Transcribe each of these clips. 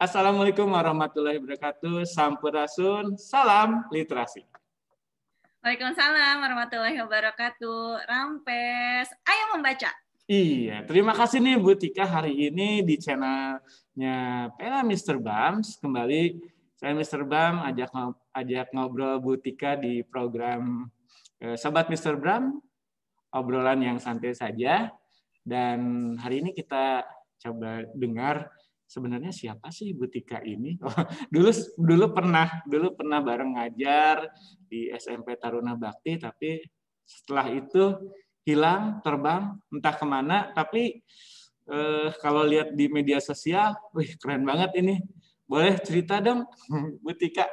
Assalamualaikum warahmatullahi wabarakatuh. Sampurasun, salam literasi. Waalaikumsalam warahmatullahi wabarakatuh. Rampes, ayo membaca. Iya, terima kasih nih Bu Tika hari ini di channelnya Pela Mr. Bams. Kembali saya Mr. Bam ajak ngobrol Bu Tika di program Sobat Mr. Bam, obrolan yang santai saja. Dan hari ini kita coba dengar sebenarnya siapa sih Bu Tika ini? Dulu pernah bareng ngajar di SMP Taruna Bakti, tapi setelah itu hilang, terbang, entah kemana. Tapi kalau lihat di media sosial, wih keren banget ini. Boleh cerita dong, Bu Tika?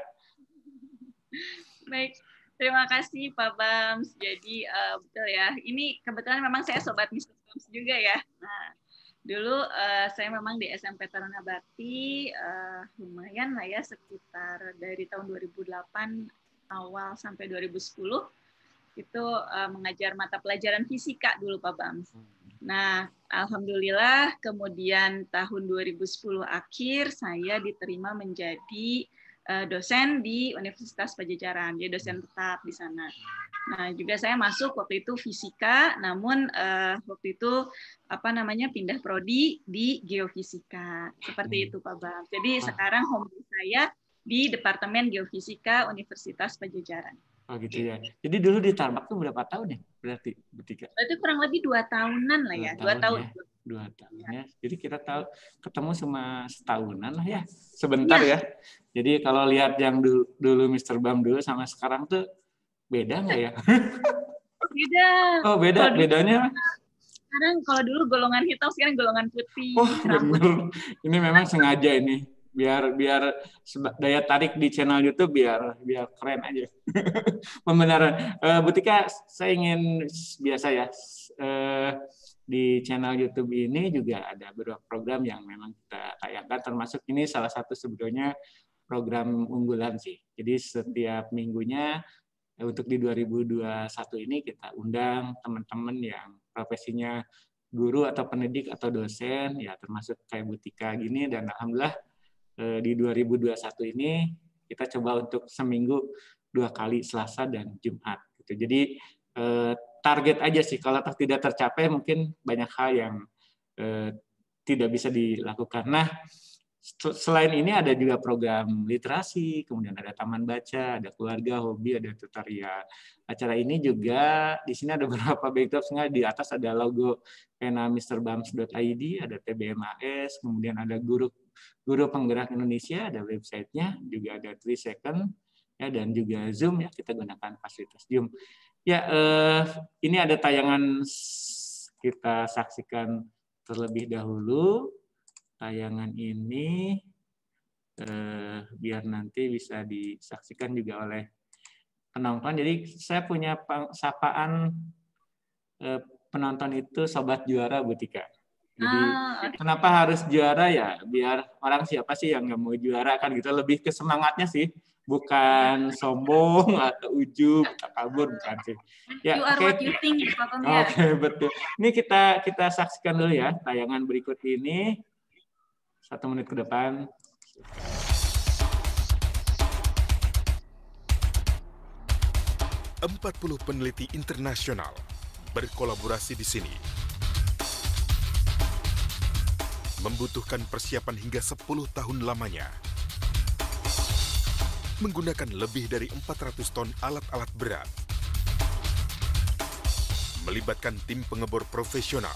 Baik, terima kasih Pak Bams. Jadi betul ya, ini kebetulan memang saya sobat Mr. Bams juga ya. Nah, dulu saya memang di SMP Taruna Bakti, lumayan lah ya, sekitar dari tahun 2008 awal sampai 2010 itu mengajar mata pelajaran fisika dulu Pak Bams. Nah, alhamdulillah kemudian tahun 2010 akhir saya diterima menjadi dosen di Universitas Padjadjaran, jadi dosen tetap di sana. Nah, juga saya masuk waktu itu fisika, namun waktu itu pindah prodi di geofisika. Seperti itu Pak Bams. Jadi sekarang home base saya di Departemen Geofisika Universitas Padjadjaran. Oh gitu ya. Jadi dulu di Tarbak tuh berapa tahun ya? Berarti bertiga. Berarti kurang lebih 2 tahunan lah ya. 2 tahun. Ya. 2 tahun ya. Jadi kita ketemu cuma setahunan lah ya. Sebentar ya. Jadi kalau lihat yang dulu Mr. Bam dulu sama sekarang tuh beda nggak ya? Beda. Oh beda. Bedanya? Sekarang kalau dulu golongan hitam, sekarang golongan putih. Oh benar. Ini memang sengaja ini. Biar daya tarik di channel YouTube biar keren aja. Pembenaran. Bu Tika, saya ingin biasa ya, di channel YouTube ini juga ada beberapa program yang memang kita tayangkan, termasuk ini salah satu sebetulnya program unggulan sih. Jadi setiap minggunya untuk di 2021 ini kita undang teman-teman yang profesinya guru atau pendidik atau dosen, ya termasuk kayak Bu Tika gini, dan alhamdulillah di 2021 ini kita coba untuk seminggu 2 kali, Selasa dan Jumat. Gitu. Jadi target aja sih, kalau tidak tercapai mungkin banyak hal yang tidak bisa dilakukan. Nah, selain ini ada juga program literasi, kemudian ada taman baca, ada keluarga, hobi, ada tutorial. Acara ini juga di sini ada beberapa backdrops, di atas ada logo pena mrbams.id, ada TBMAS, kemudian ada guru penggerak Indonesia, ada websitenya, juga ada 3 second, ya, dan juga Zoom, ya kita gunakan fasilitas Zoom. Ya, ini ada tayangan, kita saksikan terlebih dahulu tayangan ini, biar nanti bisa disaksikan juga oleh penonton. Jadi saya punya sapaan penonton itu sobat juara, Bu Tika. Jadi kenapa harus juara ya? Biar orang siapa sih yang nggak mau juara kan gitu. Lebih ke semangatnya sih, bukan sombong atau ujub, takabur, bukan sih. Ya, Oke, betul. Ini kita saksikan dulu ya tayangan berikut ini. 1 menit ke depan. 40 peneliti internasional berkolaborasi di sini. Membutuhkan persiapan hingga 10 tahun lamanya. Menggunakan lebih dari 400 ton alat-alat berat. Melibatkan tim pengebor profesional.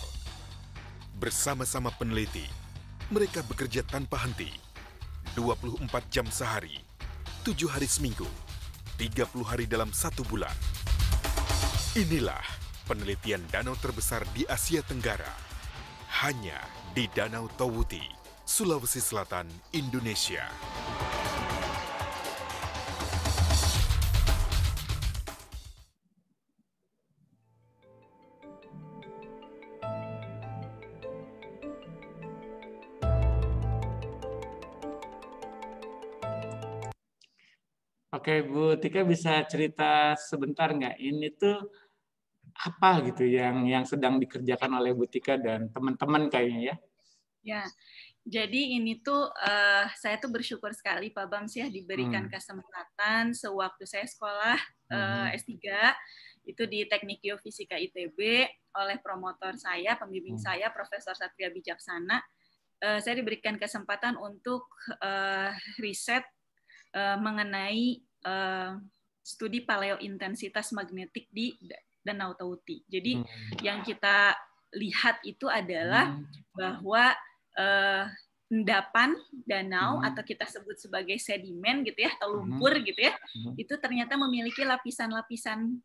Bersama-sama peneliti, mereka bekerja tanpa henti. 24 jam sehari, 7 hari seminggu, 30 hari dalam 1 bulan. Inilah penelitian danau terbesar di Asia Tenggara. Hanya di Danau Towuti, Sulawesi Selatan, Indonesia. Oke, Bu Tika bisa cerita sebentar nggak? Ini tuh apa gitu yang sedang dikerjakan oleh Bu Tika dan teman-teman kayaknya ya? Ya, Jadi ini tuh saya tuh bersyukur sekali Pak Bams ya diberikan kesempatan sewaktu saya sekolah S3 itu di Teknik Geofisika ITB oleh promotor saya, pembimbing saya Profesor Satria Bijaksana. Saya diberikan kesempatan untuk riset mengenai studi paleointensitas magnetik di Danau Tauti. Jadi yang kita lihat itu adalah bahwa endapan danau atau kita sebut sebagai sedimen gitu ya, atau lumpur gitu ya, itu ternyata memiliki lapisan-lapisan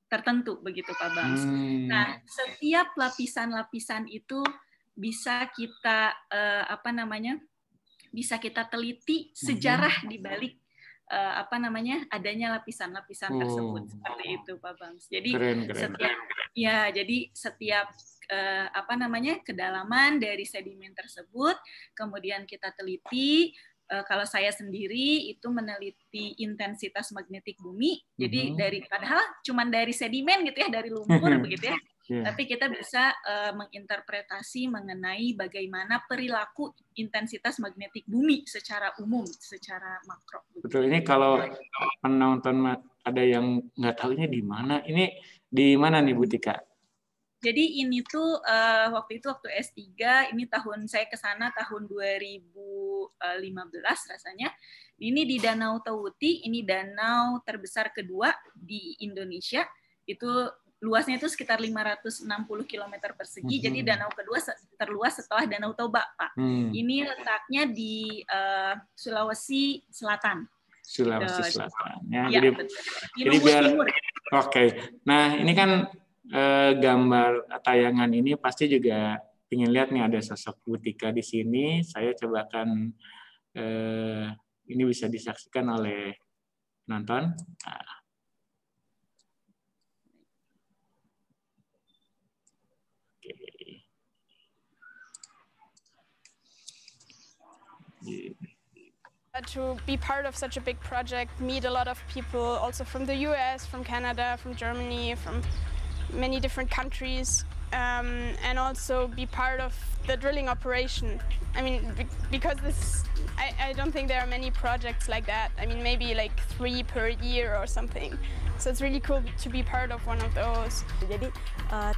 tertentu begitu Pak Bams. Nah, setiap lapisan-lapisan itu bisa kita bisa kita teliti sejarah di balik adanya lapisan-lapisan tersebut, seperti itu Pak Bams. Jadi setiap kedalaman dari sedimen tersebut kemudian kita teliti. Kalau saya sendiri itu meneliti intensitas magnetik bumi. Jadi padahal cuma dari sedimen gitu ya, dari lumpur begitu ya. Tapi kita bisa menginterpretasi mengenai bagaimana perilaku intensitas magnetik bumi secara umum, secara makro. Betul, ini kalau penonton ada yang nggak tahu ini di mana? Ini di mana nih Bu Tika? Jadi ini tuh waktu S3, ini saya ke sana tahun 2015 rasanya. Ini di Danau Tauti, ini danau terbesar kedua di Indonesia. Itu luasnya itu sekitar 560 km persegi. Jadi danau kedua terluas setelah Danau Toba, Pak. Ini letaknya di Sulawesi Selatan. Sulawesi Selatan. Ya, jadi biar Oke. Nah, ini kan gambar tayangan ini pasti juga ingin lihat nih ada sosok Bu Tika di sini. Saya cobakan ini bisa disaksikan oleh penonton. Nah. To be part of such a big project, meet a lot of people, also from the US, from Canada, from Germany, from many different countries, and also be part of the drilling operation. I mean, because I don't think there are many projects like that. I mean, maybe like 3 per year or something. So it's really cool to be part of one of those. Jadi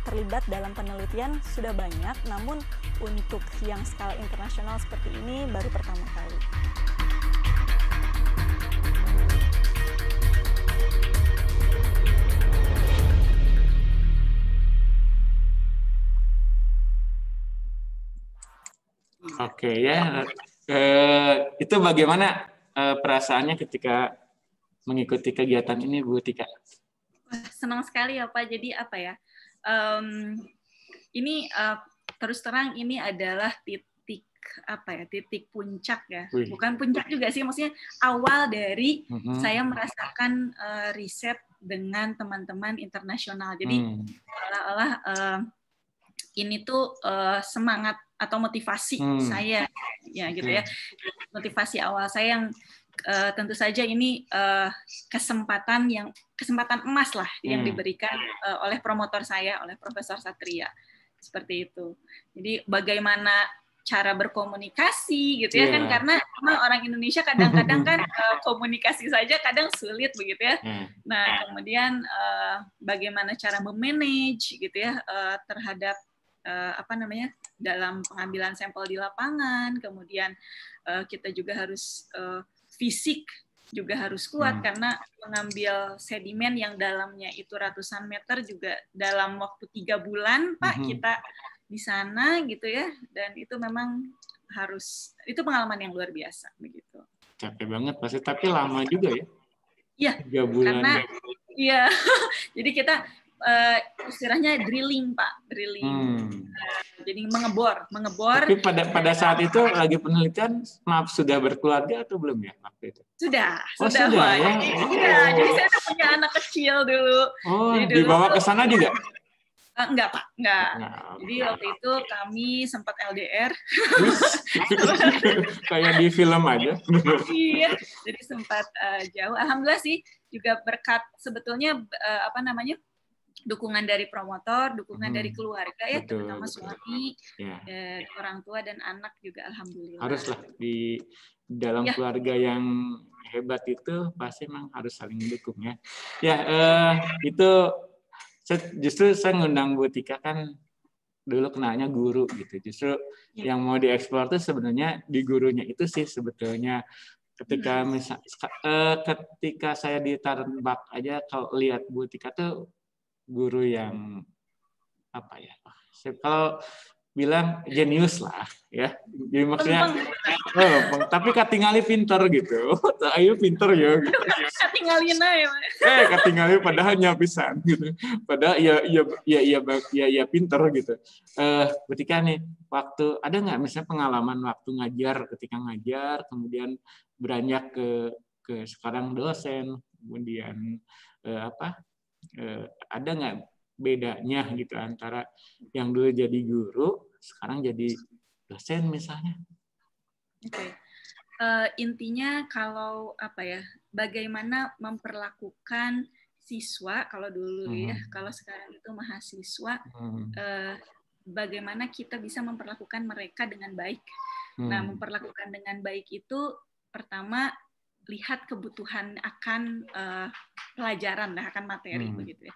terlibat dalam penelitian sudah banyak, namun untuk yang skala internasional seperti ini baru pertama kali. Oke ya, itu bagaimana perasaannya ketika mengikuti kegiatan ini, Bu Tika? Senang sekali ya Pak. Jadi ini terus terang ini adalah titik puncak ya. Bukan puncak juga sih, maksudnya awal dari saya merasakan riset dengan teman-teman internasional. Jadi seolah-olah ini tuh semangat atau motivasi saya ya gitu ya. Motivasi awal saya yang tentu saja ini kesempatan emas lah yang diberikan oleh promotor saya, oleh Profesor Satria, seperti itu. Jadi bagaimana cara berkomunikasi gitu ya kan, karena orang Indonesia kadang-kadang kan komunikasi saja kadang sulit begitu ya. Nah kemudian bagaimana cara memanage gitu ya terhadap dalam pengambilan sampel di lapangan, kemudian kita juga harus fisik juga harus kuat karena mengambil sedimen yang dalamnya itu ratusan meter juga dalam waktu 3 bulan Pak kita di sana gitu ya, dan itu memang itu pengalaman yang luar biasa begitu. Capek banget pasti, tapi lama juga ya. Iya. 3 bulan. Karena iya. Jadi kita istilahnya drilling Pak, drilling. Jadi mengebor. Tapi pada saat itu lagi penelitian, maaf sudah berkeluarga atau belum ya waktu itu? Sudah Pak. Ya. Jadi saya punya anak kecil dulu. Jadi dibawa ke sana juga? Enggak Pak, enggak. Jadi waktu itu kami sempat LDR. Kayak di film aja. Iya, jadi sempat jauh. Alhamdulillah sih juga berkat sebetulnya dukungan dari promotor, dukungan dari keluarga ya, Betul, terutama betul. suami, Ya. Orang tua dan anak juga alhamdulillah. Haruslah di dalam Ya. keluarga yang hebat itu pasti memang harus saling mendukung ya. Ya, itu justru saya ngundang Bu Tika kan dulu kenalnya guru gitu. Justru yang mau dieksplor tuh sebenarnya di gurunya itu sih sebetulnya. Ketika ketika saya di Tarembak aja kalau lihat Bu Tika tuh guru yang apa ya? Kalau bilang jenius lah ya. Jadi maksudnya tapi katingali pinter gitu. Ayo pinter ya gitu. Katingalin aja. Katingali padahal nyapisan gitu. Padahal ya pinter gitu. Ketika nih waktu ada nggak misalnya pengalaman waktu ngajar, ketika ngajar kemudian beranjak ke sekarang dosen, kemudian ada nggak bedanya gitu antara yang dulu jadi guru sekarang jadi dosen misalnya? Oke. Intinya kalau bagaimana memperlakukan siswa kalau dulu ya, kalau sekarang itu mahasiswa, bagaimana kita bisa memperlakukan mereka dengan baik. Nah, memperlakukan dengan baik itu pertama lihat kebutuhan akan pelajaran, akan materi begitu ya.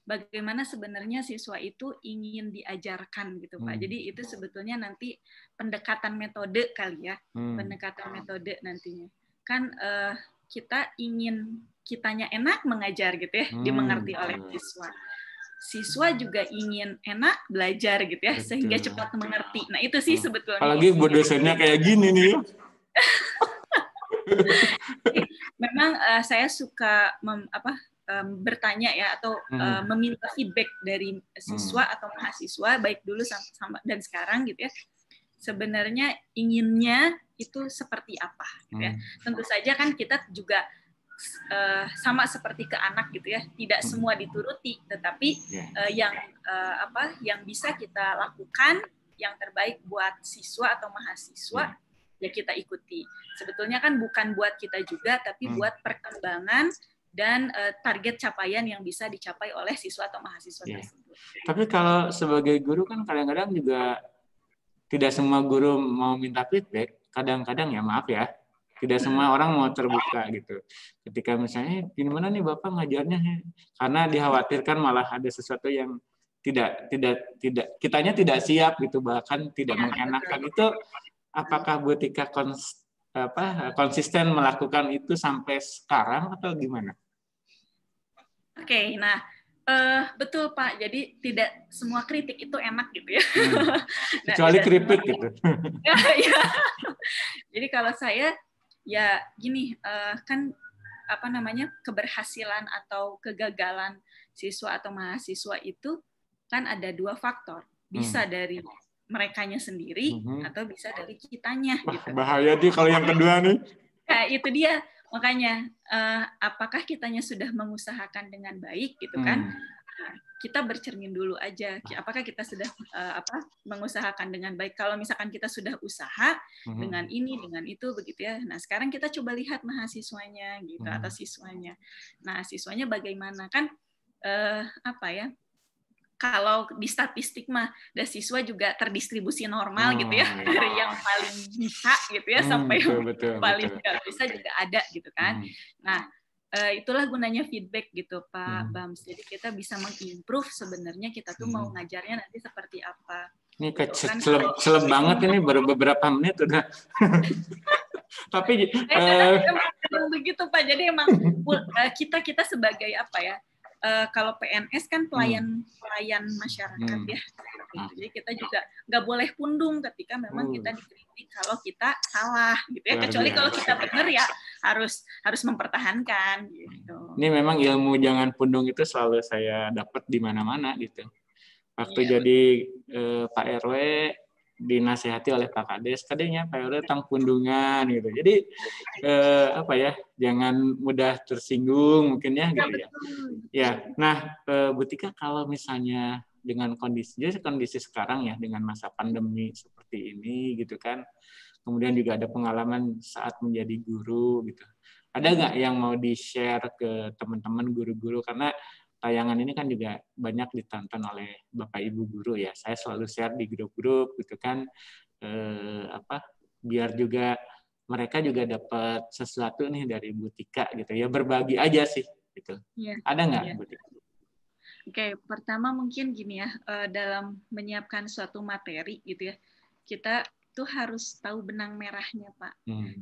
Bagaimana sebenarnya siswa itu ingin diajarkan gitu Pak. Jadi itu sebetulnya nanti pendekatan metode kali ya, pendekatan metode nantinya. Kan kita ingin kitanya enak mengajar gitu ya, dimengerti oleh siswa. Siswa juga ingin enak belajar gitu ya, sehingga cepat mengerti. Nah itu sih sebetulnya. Apalagi buat dosennya kayak gini nih. Memang saya suka bertanya ya atau meminta feedback dari siswa atau mahasiswa baik dulu dan sekarang gitu ya. Sebenarnya inginnya itu seperti apa gitu ya. Tentu saja kan kita juga sama seperti ke anak gitu ya. Tidak semua dituruti, tetapi yang bisa kita lakukan yang terbaik buat siswa atau mahasiswa ya kita ikuti. Sebetulnya kan bukan buat kita juga tapi buat perkembangan dan target capaian yang bisa dicapai oleh siswa atau mahasiswa tersebut. Tapi kalau sebagai guru kan kadang-kadang juga tidak semua guru mau minta feedback. Kadang-kadang ya maaf ya, tidak semua orang mau terbuka gitu. Ketika misalnya gimana nih Bapak ngajarnya, karena dikhawatirkan malah ada sesuatu yang tidak kitanya tidak siap gitu, bahkan tidak mengenakan. Itu apakah Bu Tika konsisten melakukan itu sampai sekarang atau gimana? Oke, nah betul Pak. Jadi tidak semua kritik itu enak gitu ya. Kecuali kritik gitu. Ya. Jadi kalau saya ya gini, kan keberhasilan atau kegagalan siswa atau mahasiswa itu kan ada dua faktor. Bisa dari merekanya sendiri atau bisa dari kitanya. Gitu. Bahaya nih kalau yang kedua nih. Nah, itu dia. Makanya apakah kitanya sudah mengusahakan dengan baik gitu kan? Kita bercermin dulu aja. Apakah kita sudah mengusahakan dengan baik? Kalau misalkan kita sudah usaha dengan ini, dengan itu begitu ya. Nah, sekarang kita coba lihat mahasiswanya gitu atau siswanya. Nah, siswanya bagaimana kan kalau di statistik mah siswa juga terdistribusi normal gitu ya, dari yang paling bisa gitu ya sampai yang paling nggak bisa juga ada gitu kan. Nah itulah gunanya feedback gitu Pak Bams. Jadi kita bisa mengimprove sebenarnya kita tuh mau ngajarnya nanti seperti apa. Ini seleb banget ini baru beberapa menit udah. Tapi emang begitu Pak. Jadi emang kita sebagai apa ya? Kalau PNS kan pelayan masyarakat ya. Jadi kita juga nggak boleh pundung ketika memang kita dikritik kalau kita salah gitu ya. Kecuali kalau kita benar ya harus mempertahankan gitu. Ini memang ilmu jangan pundung itu selalu saya dapat di mana-mana gitu. Waktu jadi Pak RW dinasihati oleh Pak Kades, tadinya Pak RW tentang pundungan gitu. Jadi jangan mudah tersinggung mungkin ya gitu ya. Ya, nah Bu Tika kalau misalnya dengan kondisi sekarang ya dengan masa pandemi seperti ini gitu kan, kemudian juga ada pengalaman saat menjadi guru gitu. Ada nggak yang mau di-share ke teman-teman guru-guru karena tayangan ini kan juga banyak ditonton oleh Bapak Ibu guru ya. Saya selalu share di grup-grup gitu kan, biar juga mereka juga dapat sesuatu nih dari Bu Tika gitu ya, berbagi aja sih gitu. Iya. Ada nggak Iya. Bu Tika? Oke, pertama mungkin gini ya, dalam menyiapkan suatu materi gitu ya, kita tuh harus tahu benang merahnya, Pak.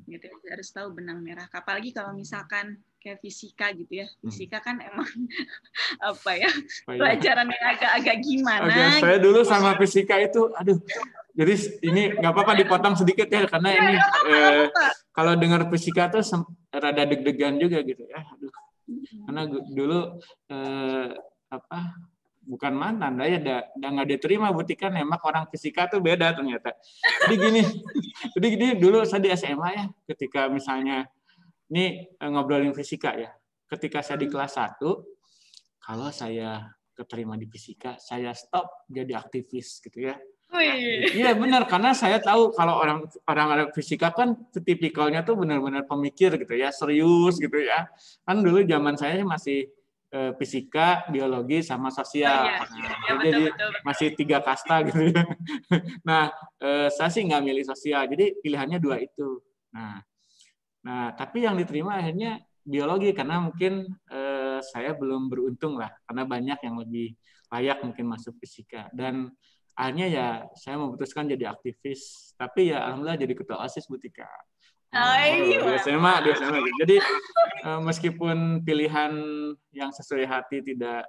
Gitu ya, harus tahu benang merah. Apalagi kalau misalkan kayak fisika gitu ya, fisika kan emang apa ya, pelajaran yang agak-agak gimana. Saya dulu sama fisika itu, aduh. Jadi ini nggak apa-apa dipotong sedikit ya, karena ini kalau dengar fisika tuh rada deg-degan juga gitu ya. Aduh. Karena dulu bukan mantan, udah nggak diterima Bu Tika, nembak orang fisika tuh beda ternyata. Jadi gini dulu saya di SMA ya, ketika misalnya ini ngobrolin fisika ya, ketika saya di kelas 1, kalau saya keterima di fisika, saya stop jadi aktivis gitu ya. Iya benar, karena saya tahu kalau orang fisika kan tipikalnya tuh benar-benar pemikir gitu ya, serius gitu ya. Kan dulu zaman saya masih fisika, biologi, sama sosial. Jadi masih 3 kasta gitu ya. Nah, saya sih nggak milih sosial, jadi pilihannya 2 itu. Nah, tapi yang diterima akhirnya biologi karena mungkin saya belum beruntung lah, karena banyak yang lebih layak mungkin masuk fisika. Dan akhirnya ya saya memutuskan jadi aktivis, tapi ya alhamdulillah jadi ketua OSIS Bu Tika. Di SMA. Jadi meskipun pilihan yang sesuai hati tidak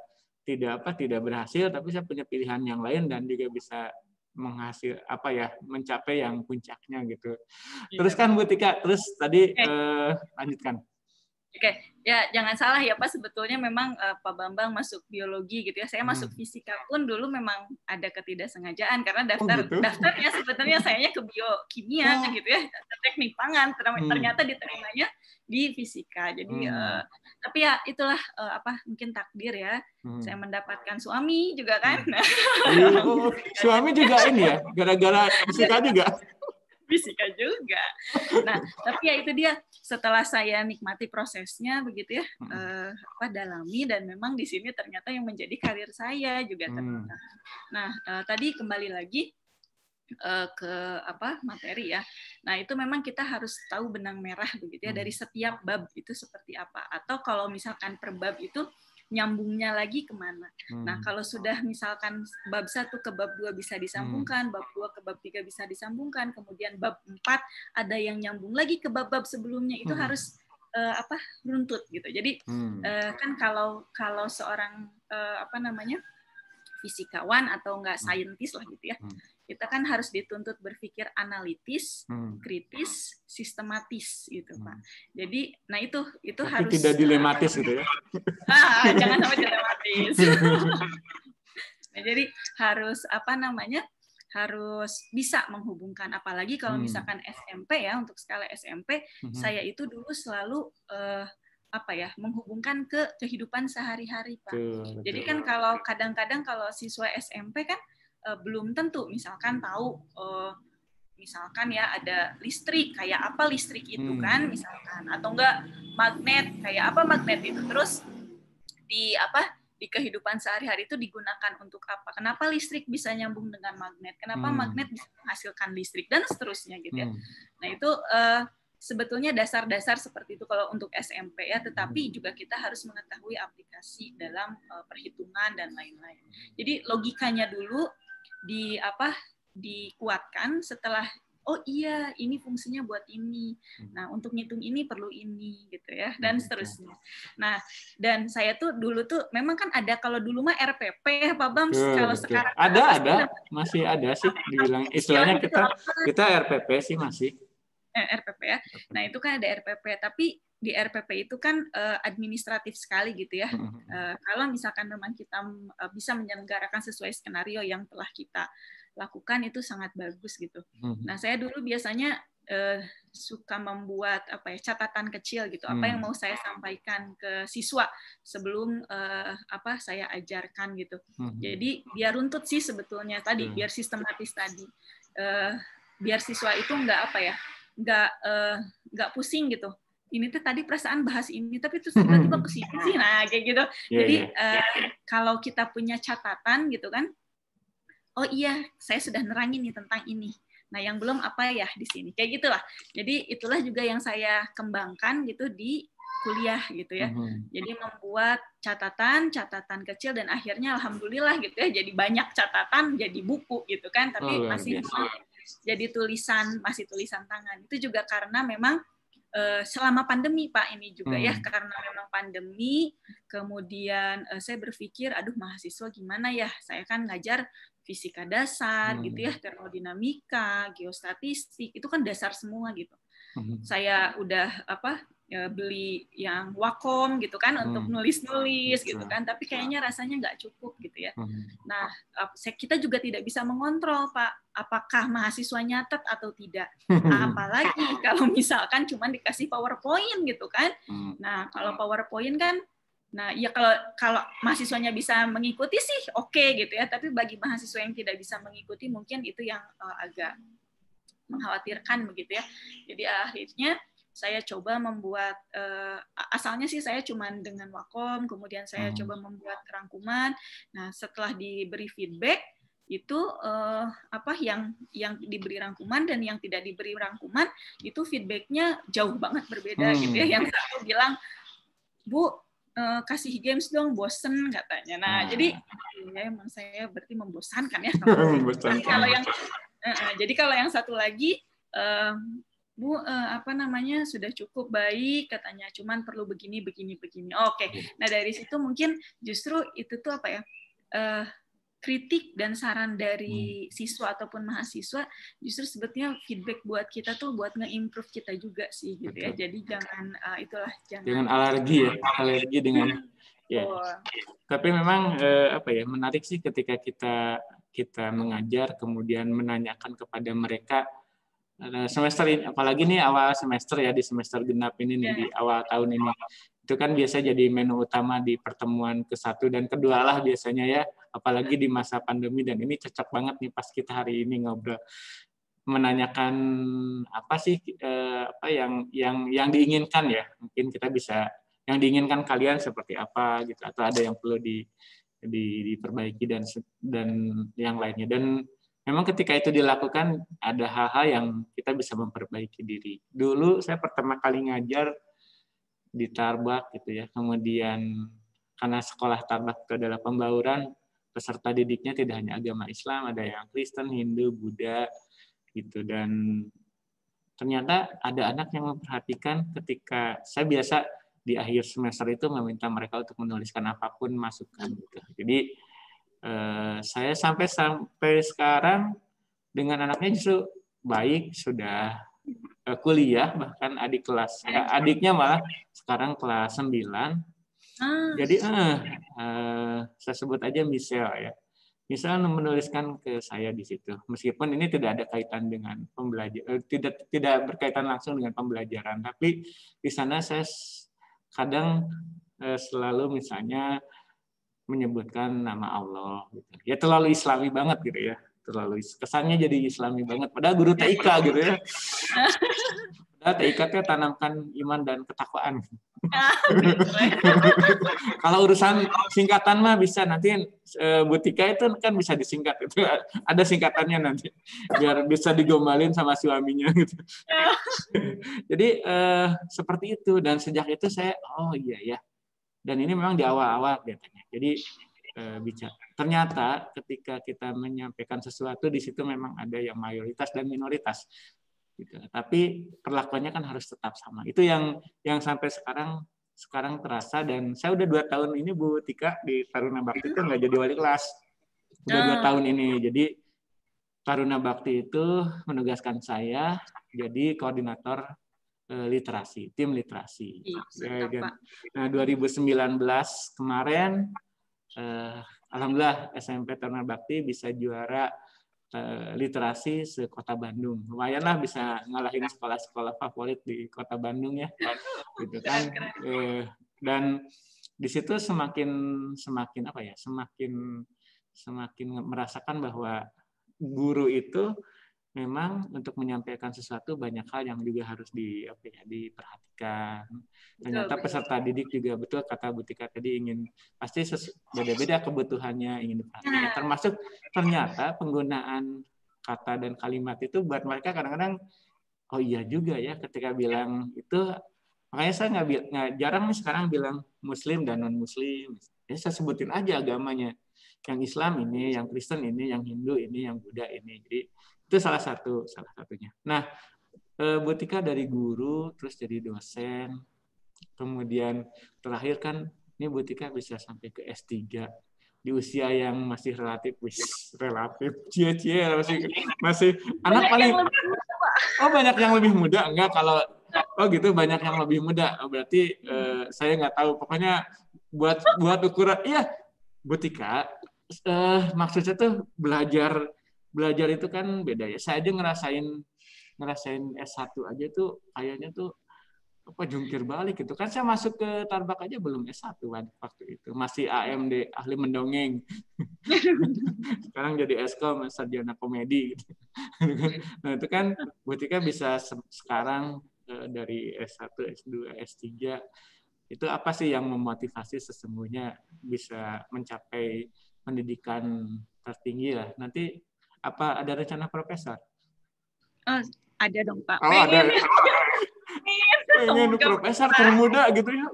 berhasil, tapi saya punya pilihan yang lain dan juga bisa mencapai yang puncaknya gitu. Terus kan Bu Tika, terus tadi lanjutkan. Oke, ya jangan salah ya Pak, sebetulnya memang Pak Bambang masuk biologi gitu ya. Saya masuk fisika pun dulu memang ada ketidaksengajaan karena daftarnya sebetulnya sayanya ke biokimia gitu ya, teknik pangan, ternyata diterimanya di fisika. Jadi tapi ya itulah mungkin takdir ya. Saya mendapatkan suami juga kan. Suami juga ini ya, gara-gara fisika juga. Fisika juga. Nah, tapi ya itu dia, setelah saya nikmati prosesnya begitu ya, dalami, dan memang di sini ternyata yang menjadi karir saya juga ternyata. Nah, tadi kembali lagi ke materi ya. Nah, itu memang kita harus tahu benang merah begitu ya dari setiap bab itu seperti apa. Atau kalau misalkan per bab itu nyambungnya lagi kemana. Nah, kalau sudah misalkan bab 1 ke bab 2 bisa disambungkan, bab 2 ke bab 3 bisa disambungkan, kemudian bab 4 ada yang nyambung lagi ke bab-bab sebelumnya, itu harus runtut gitu. Jadi kan kalau seorang fisikawan atau enggak saintis lah gitu ya, kita kan harus dituntut berpikir analitis, kritis, sistematis gitu Pak. Jadi, nah itu tapi harus tidak dilematis gitu ya. Jangan sampai dilematis. Nah, jadi harus harus bisa menghubungkan, apalagi kalau misalkan SMP ya, untuk skala SMP saya itu dulu selalu menghubungkan ke kehidupan sehari-hari Pak. Jadi kan kalau kadang-kadang kalau siswa SMP kan belum tentu misalkan tahu misalkan ya ada listrik, kayak apa listrik itu kan misalkan, atau enggak magnet, kayak apa magnet itu, terus di kehidupan sehari-hari itu digunakan untuk apa, kenapa listrik bisa nyambung dengan magnet, kenapa magnet bisa menghasilkan listrik, dan seterusnya gitu ya. Nah itu sebetulnya dasar-dasar seperti itu kalau untuk SMP ya, tetapi juga kita harus mengetahui aplikasi dalam perhitungan dan lain-lain. Jadi logikanya dulu dikuatkan, setelah oh iya ini fungsinya buat ini, nah untuk ngitung ini perlu ini gitu ya, dan seterusnya. Nah, dan saya tuh dulu tuh memang kan ada, kalau dulu mah RPP Pak Bams, kalau sekarang ada masih ada sih dibilang istilahnya, kita RPP sih masih RPP ya. Nah itu kan ada RPP, tapi di RPP itu kan administratif sekali gitu ya. Kalau misalkan memang kita bisa menyelenggarakan sesuai skenario yang telah kita lakukan, itu sangat bagus gitu. Nah saya dulu biasanya suka membuat catatan kecil gitu, apa yang mau saya sampaikan ke siswa sebelum saya ajarkan gitu. Jadi biar runtut sih sebetulnya tadi, biar sistematis tadi, biar siswa itu nggak pusing gitu ini tuh tadi perasaan bahas ini, tapi terus tiba-tiba ke sini sih, nah kayak gitu. Jadi kalau kita punya catatan gitu kan, oh iya, saya sudah nerangin nih tentang ini. Nah, yang belum apa ya di sini, kayak gitulah. Jadi itulah juga yang saya kembangkan gitu di kuliah gitu ya. Jadi membuat catatan kecil dan akhirnya alhamdulillah gitu ya, jadi banyak catatan, jadi buku gitu kan, tapi masih jadi masih tulisan tangan. Itu juga karena memang selama pandemi Pak ini juga ya, karena memang pandemi, kemudian saya berpikir, aduh mahasiswa gimana ya, saya kan ngajar fisika dasar gitu ya, termodinamika, geostatistik, itu kan dasar semua gitu. Saya udah beli yang Wacom gitu kan untuk nulis-nulis gitu kan, tapi kayaknya rasanya nggak cukup gitu ya. Nah, kita juga tidak bisa mengontrol Pak, apakah mahasiswa nyatet atau tidak. Apalagi kalau misalkan cuma dikasih PowerPoint gitu kan. Nah, kalau PowerPoint kan, nah ya kalau mahasiswanya bisa mengikuti sih oke gitu ya, tapi bagi mahasiswa yang tidak bisa mengikuti mungkin itu yang agak mengkhawatirkan begitu ya. Jadi akhirnya saya coba membuat, asalnya sih saya cuma dengan Wacom, kemudian saya coba membuat rangkuman. Nah, setelah diberi feedback, itu yang diberi rangkuman dan yang tidak diberi rangkuman, itu feedbacknya jauh banget berbeda gitu ya. Yang satu bilang, Bu, kasih games dong, bosen katanya. Nah, jadi ya emang saya berarti membosankan ya. Jadi kalau yang satu lagi, Bu, sudah cukup baik katanya, cuman perlu begini. Oke. Nah, dari situ mungkin justru itu tuh kritik dan saran dari siswa ataupun mahasiswa justru sebetulnya feedback buat kita tuh buat nge-improve kita juga sih gitu ya. Jadi jangan jangan alergi dengan ya. Tapi memang menarik sih ketika kita mengajar kemudian menanyakan kepada mereka semester ini, apalagi nih awal semester ya, di semester genap ini nih, di awal tahun ini, itu kan biasa jadi menu utama di pertemuan ke-1 dan ke-2 lah biasanya ya, apalagi di masa pandemi, dan ini cocok banget nih pas kita hari ini ngobrol menanyakan apa sih yang diinginkan ya, mungkin kita bisa yang diinginkan kalian seperti apa gitu, atau ada yang perlu diperbaiki dan yang lainnya. Dan memang ketika itu dilakukan, ada hal-hal yang kita bisa memperbaiki diri. Dulu saya pertama kali ngajar di Tarbak gitu ya, kemudian karena sekolah Tarbak itu adalah pembauran, peserta didiknya tidak hanya agama Islam, ada yang Kristen, Hindu, Buddha gitu, dan ternyata ada anak yang memperhatikan ketika saya biasa di akhir semester itu meminta mereka untuk menuliskan apapun masukan gitu. Jadi saya sampai sekarang dengan anaknya justru baik, sudah kuliah, bahkan adiknya malah sekarang kelas 9. Jadi saya sebut aja Michelle ya. Misalnya menuliskan ke saya di situ, meskipun ini tidak ada kaitan dengan pembelajaran, tidak berkaitan langsung dengan pembelajaran, tapi di sana saya kadang selalu misalnya menyebutkan nama Allah gitu. Ya terlalu islami banget gitu ya. Terlalu kesannya jadi islami banget. Padahal guru TIK gitu ya. Padahal TIK itu tanamkan iman dan ketakwaan. Kalau urusan singkatan mah bisa nanti Butika itu kan bisa disingkat itu. Ada singkatannya nanti biar bisa digombalin sama suaminya gitu. Jadi seperti itu, dan sejak itu saya iya ya. Dan ini memang di awal-awal katanya. Jadi bicara. Ternyata ketika kita menyampaikan sesuatu di situ memang ada yang mayoritas dan minoritas. Gitu. Tapi perlakuannya kan harus tetap sama. Itu yang sampai sekarang terasa, dan saya udah 2 tahun ini Bu Tika di Taruna Bakti itu nggak jadi wali kelas. Udah 2 tahun ini. Jadi Taruna Bakti itu menugaskan saya jadi koordinator literasi, tim literasi. Nah, 2019 kemarin, alhamdulillah SMP Taruna Bakti bisa juara literasi se-Kota Bandung. Lumayan lah bisa ngalahin sekolah-sekolah favorit di Kota Bandung ya. Gitu kan. Dan di situ semakin merasakan bahwa guru itu memang untuk menyampaikan sesuatu banyak hal yang juga harus diperhatikan. Ternyata peserta didik juga betul kata Bu Tika tadi pasti beda-beda kebutuhannya ingin diperhatikan. Termasuk ternyata penggunaan kata dan kalimat itu buat mereka kadang-kadang oh iya juga ya ketika bilang itu, makanya saya nggak jarang nih sekarang bilang Muslim dan non Muslim. Ya, saya sebutin aja agamanya. Yang Islam ini, yang Kristen ini, yang Hindu ini, yang Buddha ini. Jadi itu salah satunya. Nah, Bu Tika dari guru terus jadi dosen, kemudian terakhir kan ini Bu Tika bisa sampai ke S3 di usia yang masih relatif cie masih anak paling banyak yang lebih muda enggak kalau gitu banyak yang lebih muda berarti saya nggak tahu pokoknya buat ukuran iya Bu Tika maksudnya tuh belajar itu kan beda ya. Saya aja ngerasain S1 aja tuh kayaknya tuh jungkir balik gitu. Kan saya masuk ke Tarbak aja belum S1 waktu itu. Masih AMD, ahli mendongeng. Sekarang jadi Eskom, sarjana komedi gitu. Nah, itu kan Bu Tika bisa sekarang dari S1, S2, S3 itu apa sih yang memotivasi sesungguhnya bisa mencapai pendidikan tertinggi lah. Nanti apa ada rencana profesor? Oh, ada dong Pak. Oh, ada. Pengen profesor termuda gitu ya.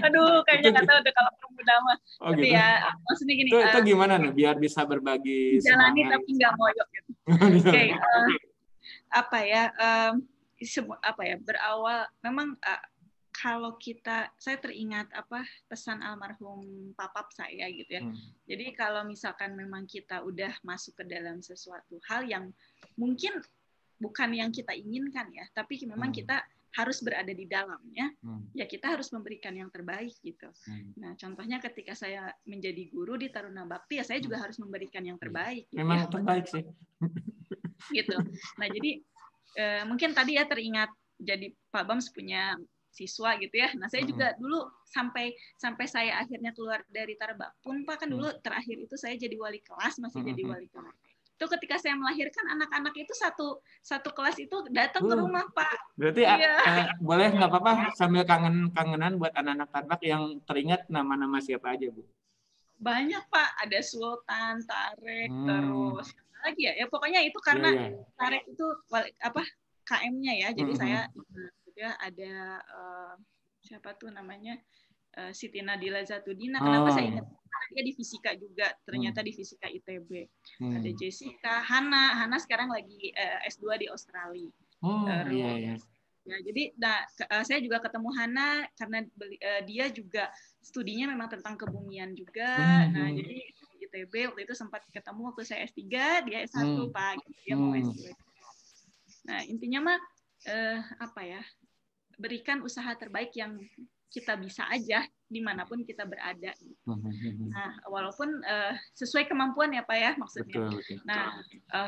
Aduh, kayaknya nggak tahu deh kalau termuda mah. Oh, tapi gitu. Ya, maksudnya gini. Itu gimana nih biar bisa berbagi jalani semangat. Tapi nggak moyok gitu. Oke, berawal memang kalau saya teringat pesan almarhum papap saya gitu ya. Jadi kalau misalkan memang kita udah masuk ke dalam sesuatu hal yang mungkin bukan yang kita inginkan ya, tapi memang kita harus berada di dalamnya, ya kita harus memberikan yang terbaik gitu. Nah, contohnya ketika saya menjadi guru di Taruna Bakti, ya saya juga harus memberikan yang terbaik. Gitu memang terbaik sih. Gitu. Nah, jadi mungkin tadi ya teringat jadi Pak Bams punya siswa gitu ya. Nah, saya juga dulu sampai saya akhirnya keluar dari Tarbak pun Pak kan dulu terakhir itu saya jadi wali kelas, masih jadi wali kelas. Itu ketika saya melahirkan anak-anak itu satu kelas itu datang ke rumah Pak. Berarti boleh nggak apa-apa sambil kangenan buat anak-anak Tarbak yang teringat nama-nama siapa aja Bu? Banyak Pak, ada Sultan, Tarek, terus lagi ya. Ya pokoknya itu karena Tarek itu KM-nya ya. Jadi saya ada siapa tuh namanya Siti Nadila Zatudina. Kenapa saya ingat? Karena dia di fisika juga, ternyata di fisika ITB. Ada Jessica, Hana sekarang lagi S2 di Australia. Iya. Ya, jadi saya juga ketemu Hana karena dia juga studinya memang tentang kebumian juga. Nah, jadi di ITB waktu itu sempat ketemu waktu saya S3, dia S1 Pak, dia mau S2. Nah, intinya mah berikan usaha terbaik yang kita bisa aja dimanapun kita berada. Nah, walaupun sesuai kemampuan ya Pak ya maksudnya. Betul. Nah,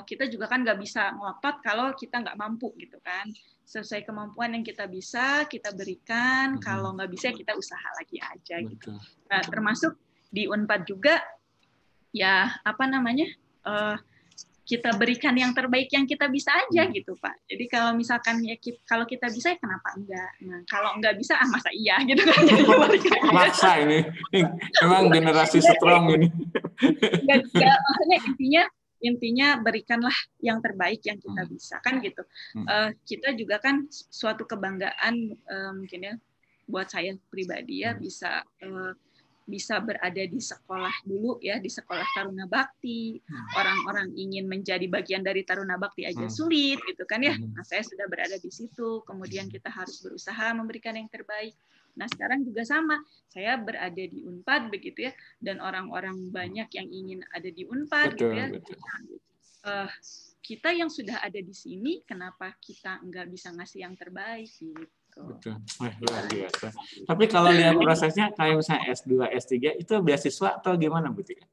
kita juga kan nggak bisa ngotot kalau kita nggak mampu gitu kan. Sesuai kemampuan yang kita bisa kita berikan. Kalau nggak bisa kita usaha lagi aja gitu. Nah, termasuk di Unpad juga ya kita berikan yang terbaik yang kita bisa aja gitu Pak. Jadi kalau misalkan kalau kita bisa ya kenapa enggak? Nah, kalau enggak bisa masa iya gitu kan. Maksa ini. Emang generasi strong ini. Enggak, maksudnya intinya berikanlah yang terbaik yang kita bisa kan gitu. Kita juga kan suatu kebanggaan mungkin ya buat saya pribadi ya bisa berada di sekolah dulu ya, di sekolah Taruna Bakti. Orang-orang ingin menjadi bagian dari Taruna Bakti aja sulit gitu kan ya. Nah, saya sudah berada di situ, kemudian kita harus berusaha memberikan yang terbaik. Nah, sekarang juga sama. Saya berada di Unpad begitu ya, dan orang-orang banyak yang ingin ada di Unpad gitu ya. Kita yang sudah ada di sini, kenapa kita nggak bisa ngasih yang terbaik gitu. Betul. Luar biasa. Tapi kalau lihat prosesnya kayak misalnya S2, S3 itu beasiswa atau gimana Bu Tika?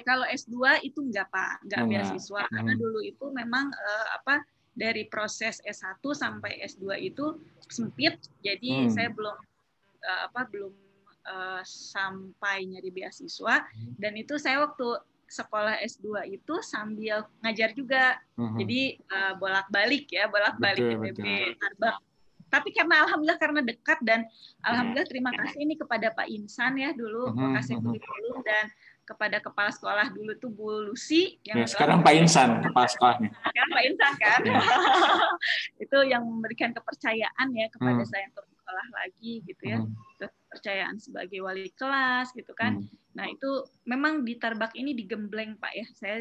Kalau S2 itu enggak Pak, enggak beasiswa. Karena dulu itu memang dari proses S1 sampai S2 itu sempit. Jadi saya belum sampai nyari beasiswa, dan itu saya waktu sekolah S2 itu sambil ngajar juga. Jadi bolak-balik ITB Tarbak. Tapi alhamdulillah karena dekat dan alhamdulillah terima kasih ini kepada Pak Insan ya dulu Kasih Kurikulum dan kepada kepala sekolah dulu tuh Bu Lucy yang sekarang Pak Insan kepala sekolahnya. Sekarang Pak Insan kan. Itu yang memberikan kepercayaan ya kepada saya untuk sekolah lagi gitu ya. Kepercayaan sebagai wali kelas gitu kan. Nah, itu memang di Tarbak ini digembleng Pak ya. Saya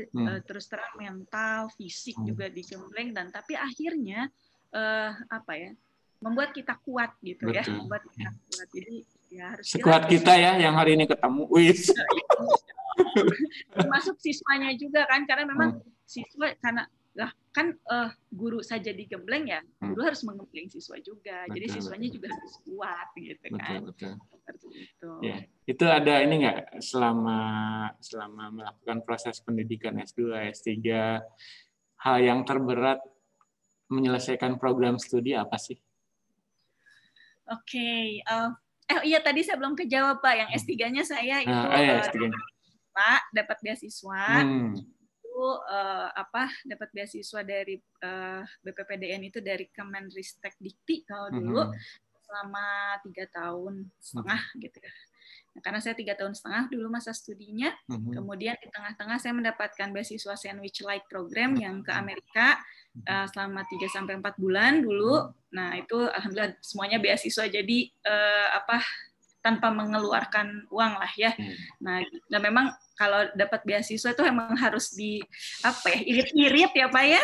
terus terang mental, fisik juga digembleng dan tapi akhirnya membuat kita kuat gitu. Betul. Ya, membuat kita kuat. Jadi ya harus sekuat kita ya yang hari ini ketemu. Termasuk siswanya juga kan karena memang siswa karena guru saja digembleng ya, guru harus menggembleng siswa juga. Jadi siswanya juga harus kuat gitu kan. Betul. Seperti itu. Ya, itu ada ini nggak selama melakukan proses pendidikan S2, S3 hal yang terberat menyelesaikan program studi apa sih? Oke, iya tadi saya belum kejawab Pak. Yang S3-nya saya itu Pak dapat beasiswa. Itu dapat beasiswa dari BPPDN itu dari Kemenristek-Dikti kalau dulu selama 3,5 tahun gitu ya. Nah, karena saya 3,5 tahun dulu masa studinya, kemudian di tengah-tengah saya mendapatkan beasiswa Sandwich Light Program yang ke Amerika selama 3-4 bulan dulu. Nah itu alhamdulillah semuanya beasiswa jadi tanpa mengeluarkan uang lah ya. Nah dan memang kalau dapat beasiswa itu memang harus irit-irit ya Pak ya.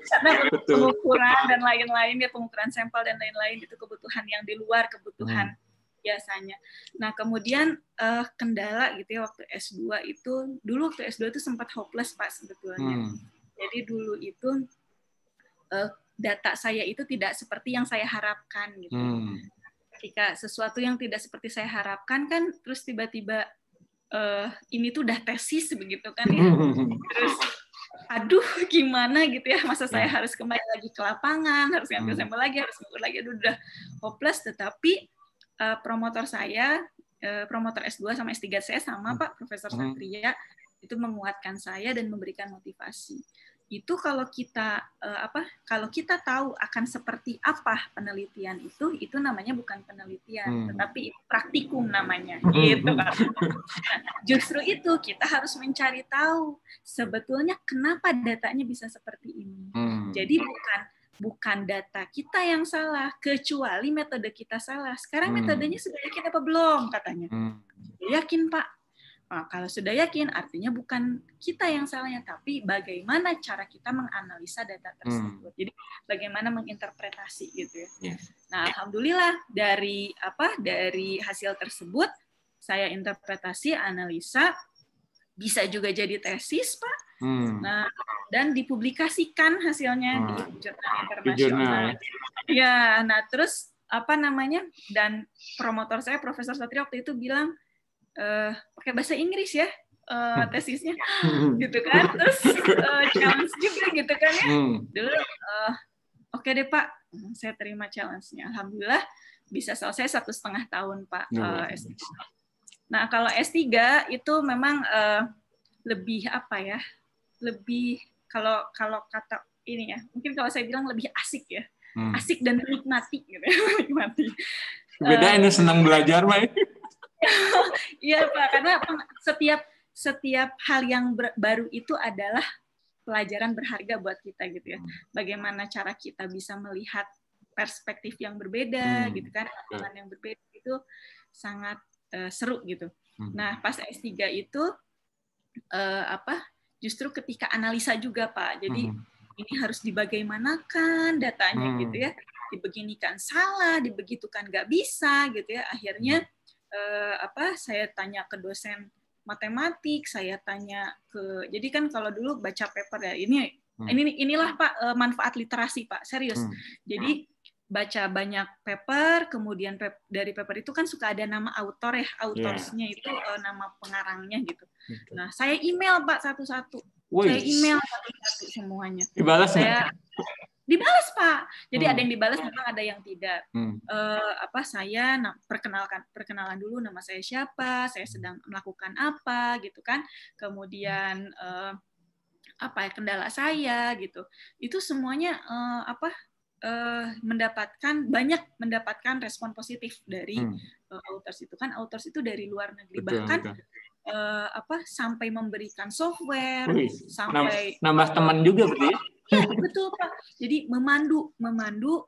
Karena pengukuran dan lain-lain ya, pengukuran sampel dan lain-lain itu kebutuhan yang di luar kebutuhan biasanya. Nah, kemudian kendala gitu ya waktu S2 itu, dulu waktu S2 itu sempat hopeless Pak sebetulnya. Jadi dulu itu data saya itu tidak seperti yang saya harapkan gitu. Ketika sesuatu yang tidak seperti saya harapkan kan terus tiba-tiba ini tuh udah tesis begitu kan ya. Terus aduh gimana gitu ya, masa saya harus kembali lagi ke lapangan, harus ngambil sampel lagi, harus ngukur lagi, aduh udah hopeless. Tetapi promotor saya, promotor S2 sama S3 saya sama Pak Profesor Satria itu menguatkan saya dan memberikan motivasi. Itu kalau kita tahu akan seperti apa penelitian itu namanya bukan penelitian, tetapi praktikum namanya. Gitu Pak. Justru itu kita harus mencari tahu sebetulnya kenapa datanya bisa seperti ini. Jadi bukan data kita yang salah, kecuali metode kita salah. Sekarang metodenya sudah yakin apa belum katanya? Yakin Pak. Nah, kalau sudah yakin, artinya bukan kita yang salahnya, tapi bagaimana cara kita menganalisa data tersebut. Jadi bagaimana menginterpretasi gitu ya. Nah, alhamdulillah dari hasil tersebut saya interpretasi, analisa, bisa juga jadi tesis Pak. Nah, dan dipublikasikan hasilnya di jurnal internasional. Ya, nah terus dan promotor saya Profesor Satria waktu itu bilang pakai bahasa Inggris ya tesisnya gitu kan, terus challenge juga gitu kan ya. Dulu oke deh Pak, saya terima challenge-nya. Alhamdulillah bisa selesai 1,5 tahun Pak S3. Nah kalau S3 itu memang lebih lebih kalau kata ini ya, mungkin kalau saya bilang lebih asik ya, asik dan menikmati gitu ya, menikmati. Beda ini senang belajar Pak. Iya Pak, karena setiap hal yang baru itu adalah pelajaran berharga buat kita gitu ya. Bagaimana cara kita bisa melihat perspektif yang berbeda gitu kan, pandangan yang berbeda itu sangat seru gitu. Nah pas S3 itu justru ketika analisa juga Pak. Jadi ini harus dibagaimanakan datanya gitu ya. Dibeginikan salah, dibegitukan nggak bisa gitu ya. Akhirnya saya tanya ke dosen matematik, saya tanya jadi kan kalau dulu baca paper ya, inilah Pak manfaat literasi Pak, serius. Jadi baca banyak paper, kemudian dari paper itu kan suka ada nama autor ya, autorsnya itu nama pengarangnya gitu. Nah, saya email Pak satu-satu. Saya email satu-satu semuanya. Dibalas Dibalas, Pak. Jadi ada yang dibalas, memang ada yang tidak. Saya perkenalan dulu nama saya siapa, saya sedang melakukan apa gitu kan. Kemudian kendala saya gitu. Itu semuanya mendapatkan respon positif dari authors itu kan. Authors itu dari luar negeri, bahkan sampai memberikan software, sampai nambah teman juga berarti ya? Ya, betul Pak. Jadi memandu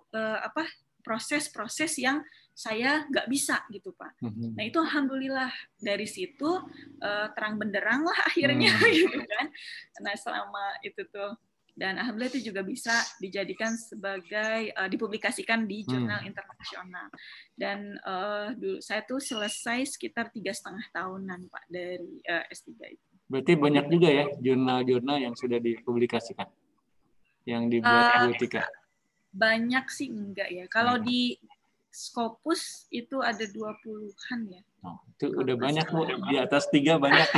proses-proses yang saya nggak bisa gitu Pak. Nah itu alhamdulillah dari situ terang benderang lah akhirnya gitu kan. Nah selama itu tuh, dan alhamdulillah itu juga bisa dijadikan sebagai dipublikasikan di jurnal internasional. Dan dulu saya tuh selesai sekitar 3,5 tahunan Pak dari S3 itu. Berarti banyak juga ya jurnal-jurnal yang sudah dipublikasikan, yang dibuat Bu Tika? Banyak sih enggak ya. Kalau di Scopus itu ada 20-an ya. Oh, itu udah banyak Bu, di atas 3 banyak.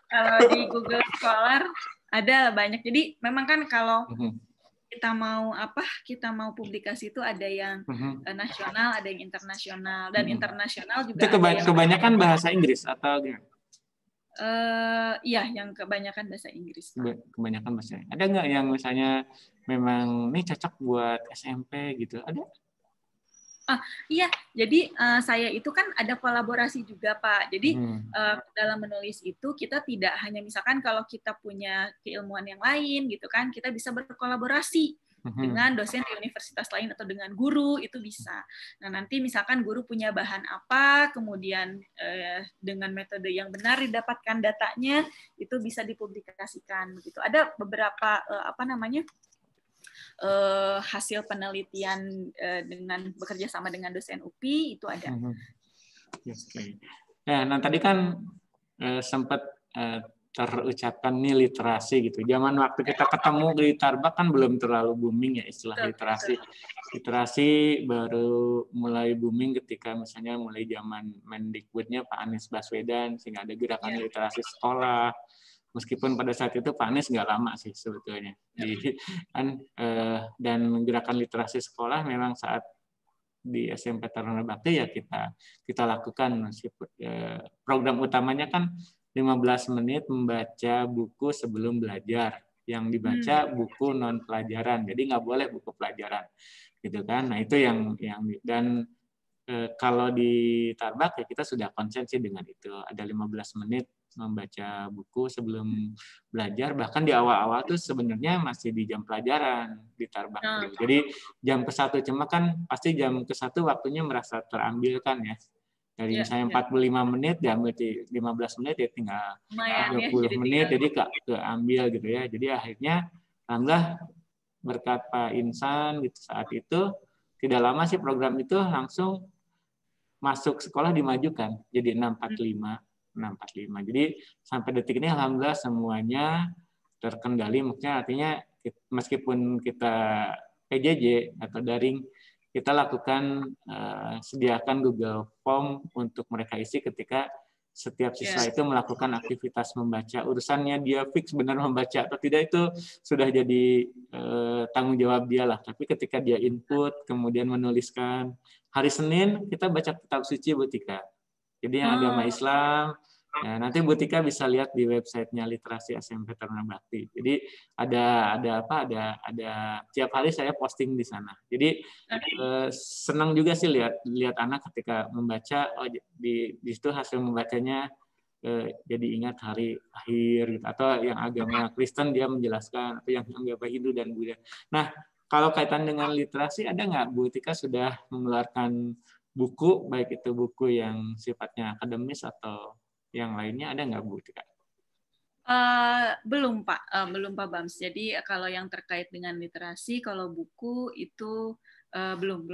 Kalau di Google Scholar ada banyak. Jadi memang kan kalau kita mau publikasi itu ada yang nasional, ada yang internasional, dan internasional juga. Itu kebanyakan bahasa Inggris atau gimana? Iya, yang kebanyakan bahasa Inggris. Kebanyakan bahasa Inggris. Ada nggak yang misalnya memang ini cocok buat SMP gitu? Ada? Iya, jadi saya itu kan ada kolaborasi juga Pak. Jadi dalam menulis itu kita tidak hanya misalkan kalau kita punya keilmuan yang lain gitu kan, kita bisa berkolaborasi dengan dosen di universitas lain atau dengan guru, itu bisa. Nah nanti misalkan guru punya bahan apa, kemudian dengan metode yang benar didapatkan datanya, itu bisa dipublikasikan begitu. Ada beberapa hasil penelitian dengan bekerja sama dengan dosen UPI itu ada. Oke. Nah tadi kan sempat terucapkan nih literasi gitu. Zaman waktu kita ketemu di Tarbak kan belum terlalu booming ya istilah literasi. Literasi baru mulai booming ketika misalnya mulai zaman Mendikbudnya Pak Anies Baswedan, sehingga ada gerakan literasi sekolah. Meskipun pada saat itu Pak Anies nggak lama sih sebetulnya. Dan gerakan literasi sekolah memang saat di SMP Taruna Bakti ya kita lakukan. Program utamanya kan 15 menit membaca buku sebelum belajar. Yang dibaca buku non pelajaran. Jadi nggak boleh buku pelajaran, gitu kan? Nah itu yang dan kalau di Tarbak ya kita sudah konsensi dengan itu. Ada 15 menit membaca buku sebelum belajar. Bahkan di awal-awal tuh sebenarnya masih di jam pelajaran di Tarbak. Jadi jam ke-1 cuma kan pasti jam ke-1 waktunya merasa terambilkan ya. Dari misalnya 45 menit diambil 15 menit ya tinggal 20 menit jadi keambil gitu ya. Jadi akhirnya alhamdulillah berkat Pak Insan gitu saat itu tidak lama sih program itu langsung masuk sekolah dimajukan jadi 645. Jadi sampai detik ini alhamdulillah semuanya terkendali, maksudnya artinya meskipun kita PJJ atau daring, kita lakukan sediakan Google Form untuk mereka isi ketika setiap siswa itu melakukan aktivitas membaca. Urusannya dia fix benar membaca atau tidak itu sudah jadi tanggung jawab dia lah. Tapi ketika dia input, kemudian menuliskan, hari Senin kita baca kitab suci Bu Tika. Jadi yang agama Islam, ya, nanti Bu Tika bisa lihat di websitenya Literasi SMP Taruna Bakti. Jadi ada tiap hari saya posting di sana. Jadi senang juga sih lihat anak ketika membaca, di situ hasil membacanya jadi ingat hari akhir gitu. Atau yang agama Kristen dia menjelaskan, atau yang agama Hindu dan Buddha. Nah kalau kaitan dengan literasi ada nggak Bu Tika sudah mengeluarkan buku, baik itu buku yang sifatnya akademis atau yang lainnya, ada nggak Bu Tika? Belum Pak Bams. Jadi kalau yang terkait dengan literasi, kalau buku itu belum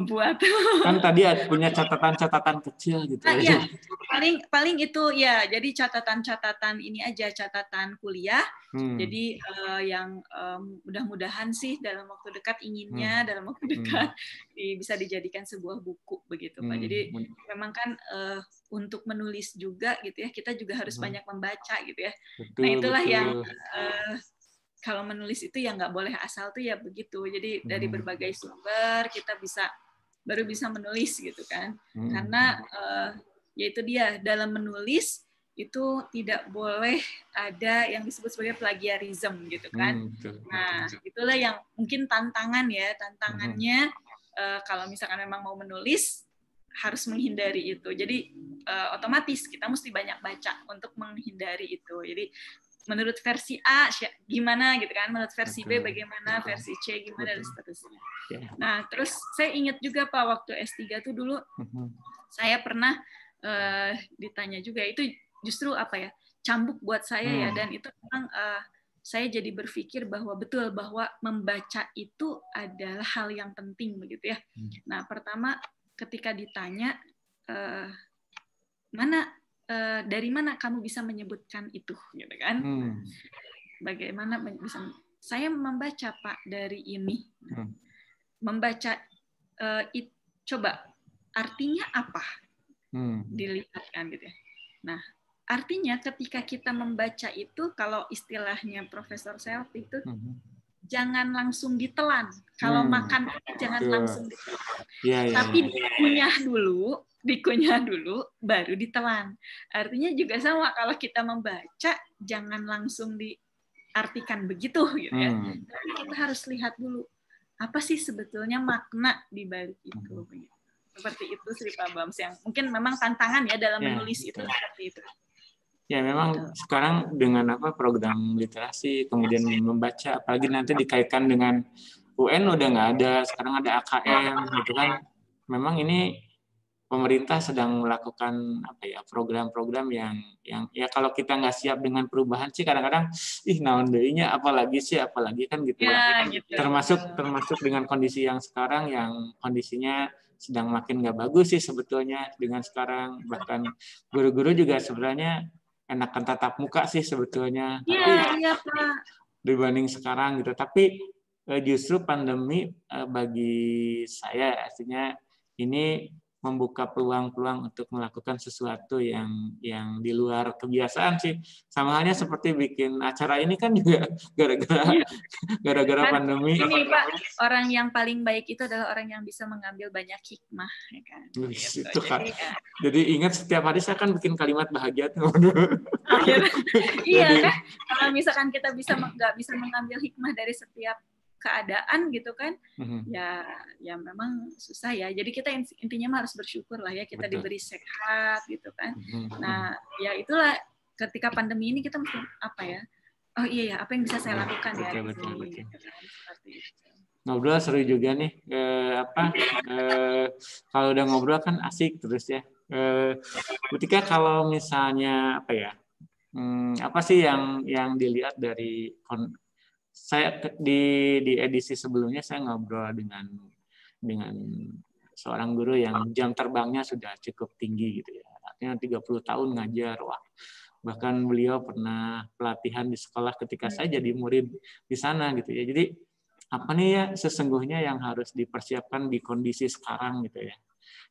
buat. Kan tadi punya catatan-catatan kecil gitu. Iya, paling itu ya. Jadi catatan ini aja, catatan kuliah. Jadi yang mudah-mudahan sih dalam waktu dekat dalam waktu dekat bisa dijadikan sebuah buku begitu Pak. Jadi memang kan untuk menulis juga gitu ya, kita juga harus banyak membaca gitu ya. Betul, nah itulah yang kalau menulis itu ya nggak boleh asal tuh ya begitu. Jadi dari berbagai sumber kita baru bisa menulis gitu kan. Karena ya itu dia, dalam menulis itu tidak boleh ada yang disebut sebagai plagiarism gitu kan. Nah, itulah yang mungkin tantangannya kalau misalkan memang mau menulis harus menghindari itu. Jadi otomatis kita mesti banyak baca untuk menghindari itu. Jadi menurut versi A gimana gitu kan, menurut versi B bagaimana, versi C gimana, dan seterusnya. Nah, terus saya ingat juga Pak, waktu S3 tuh dulu saya pernah ditanya juga, itu justru cambuk buat saya ya, dan itu memang saya jadi berpikir bahwa betul bahwa membaca itu adalah hal yang penting begitu ya. Nah, pertama ketika ditanya dari mana kamu bisa menyebutkan itu, gitu kan? Bagaimana bisa? Saya membaca Pak dari ini, membaca coba artinya apa? Dilihat kan gitu ya. Nah, artinya ketika kita membaca itu, kalau istilahnya Profesor Selvi itu jangan langsung ditelan. Kalau makan jangan langsung ditelan, tapi dikunyah dulu, baru ditelan. Artinya juga sama, kalau kita membaca jangan langsung diartikan begitu, gitu ya. Tapi kita harus lihat dulu apa sih sebetulnya makna di balik itu. Seperti itu sih Pak Bams, yang mungkin memang tantangan ya dalam menulis itu seperti itu. Ya memang sekarang dengan program literasi, kemudian membaca, apalagi nanti dikaitkan dengan UN udah nggak ada, sekarang ada AKM gitu kan. Memang ini pemerintah sedang melakukan program-program yang ya kalau kita nggak siap dengan perubahan sih kadang-kadang naon deuinya apalagi kan gitu ya. Gitu. Termasuk dengan kondisi yang sekarang yang kondisinya sedang makin nggak bagus sih sebetulnya dengan sekarang, bahkan guru-guru juga sebenarnya enakan tatap muka sih sebetulnya. Iya Pak. Dibanding sekarang gitu. Tapi justru pandemi bagi saya artinya ini membuka peluang-peluang untuk melakukan sesuatu yang di luar kebiasaan sih. Sama halnya seperti bikin acara ini kan juga gara-gara pandemi. Ini Pak, orang yang paling baik itu adalah orang yang bisa mengambil banyak hikmah, ya kan? Itu kan. Jadi ingat setiap hari saya kan bikin kalimat bahagia tuh. Iya kan? Kalau misalkan kita nggak bisa mengambil hikmah dari setiap keadaan gitu kan, ya memang susah ya. Jadi kita intinya harus bersyukur lah ya, kita diberi sehat gitu kan. Nah ya itulah, ketika pandemi ini kita mesti apa yang bisa saya lakukan ya. Betul. Ngobrol seru juga nih. Kalau udah ngobrol kan asik terus ya. Ketika kalau misalnya apa sih yang dilihat dari saya di edisi sebelumnya saya ngobrol dengan seorang guru yang jam terbangnya sudah cukup tinggi gitu ya. Artinya 30 tahun ngajar. Wah. Bahkan beliau pernah pelatihan di sekolah ketika saya jadi murid di sana gitu ya. Jadi apa nih ya sesungguhnya yang harus dipersiapkan di kondisi sekarang gitu ya.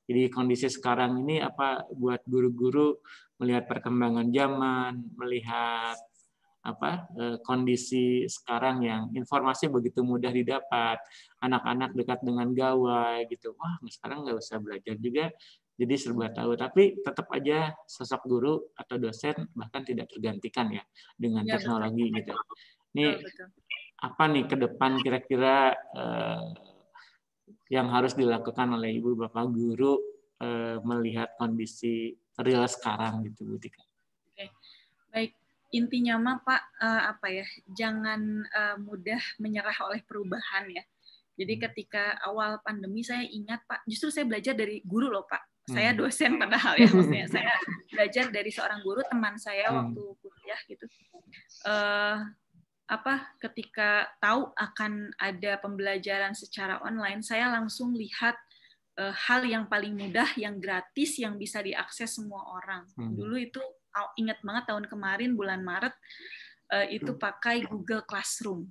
Jadi kondisi sekarang ini buat guru-guru melihat perkembangan zaman, melihat kondisi sekarang yang informasi begitu mudah didapat, anak-anak dekat dengan gawai gitu. Wah, sekarang nggak usah belajar juga, jadi serba tahu. Tapi tetap aja sosok guru atau dosen bahkan tidak tergantikan ya dengan teknologi gitu. Ini apa nih ke depan kira-kira yang harus dilakukan oleh Ibu Bapak guru melihat kondisi real sekarang gitu, Bu Tika? Oke, baik. Intinya Pak, jangan mudah menyerah oleh perubahan ya. Jadi ketika awal pandemi saya ingat Pak, justru saya belajar dari guru loh Pak. Saya dosen padahal ya, maksudnya saya belajar dari seorang guru teman saya waktu kuliah gitu. Ketika tahu akan ada pembelajaran secara online, saya langsung lihat hal yang paling mudah, yang gratis, yang bisa diakses semua orang. Dulu itu ingat banget tahun kemarin bulan Maret itu pakai Google Classroom,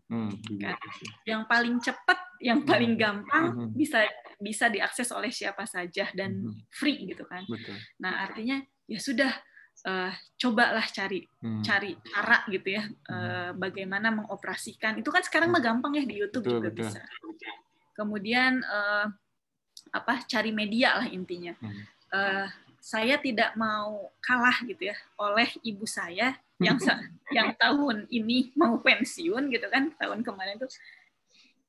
kan? Yang paling cepat, yang paling gampang, bisa diakses oleh siapa saja dan free gitu kan. Nah artinya ya sudah, cobalah cari cara gitu ya, bagaimana mengoperasikan. Itu kan sekarang mah gampang ya, di YouTube juga bisa. Kemudian cari media lah intinya. Saya tidak mau kalah gitu ya oleh ibu saya yang tahun ini mau pensiun gitu kan, tahun kemarin tuh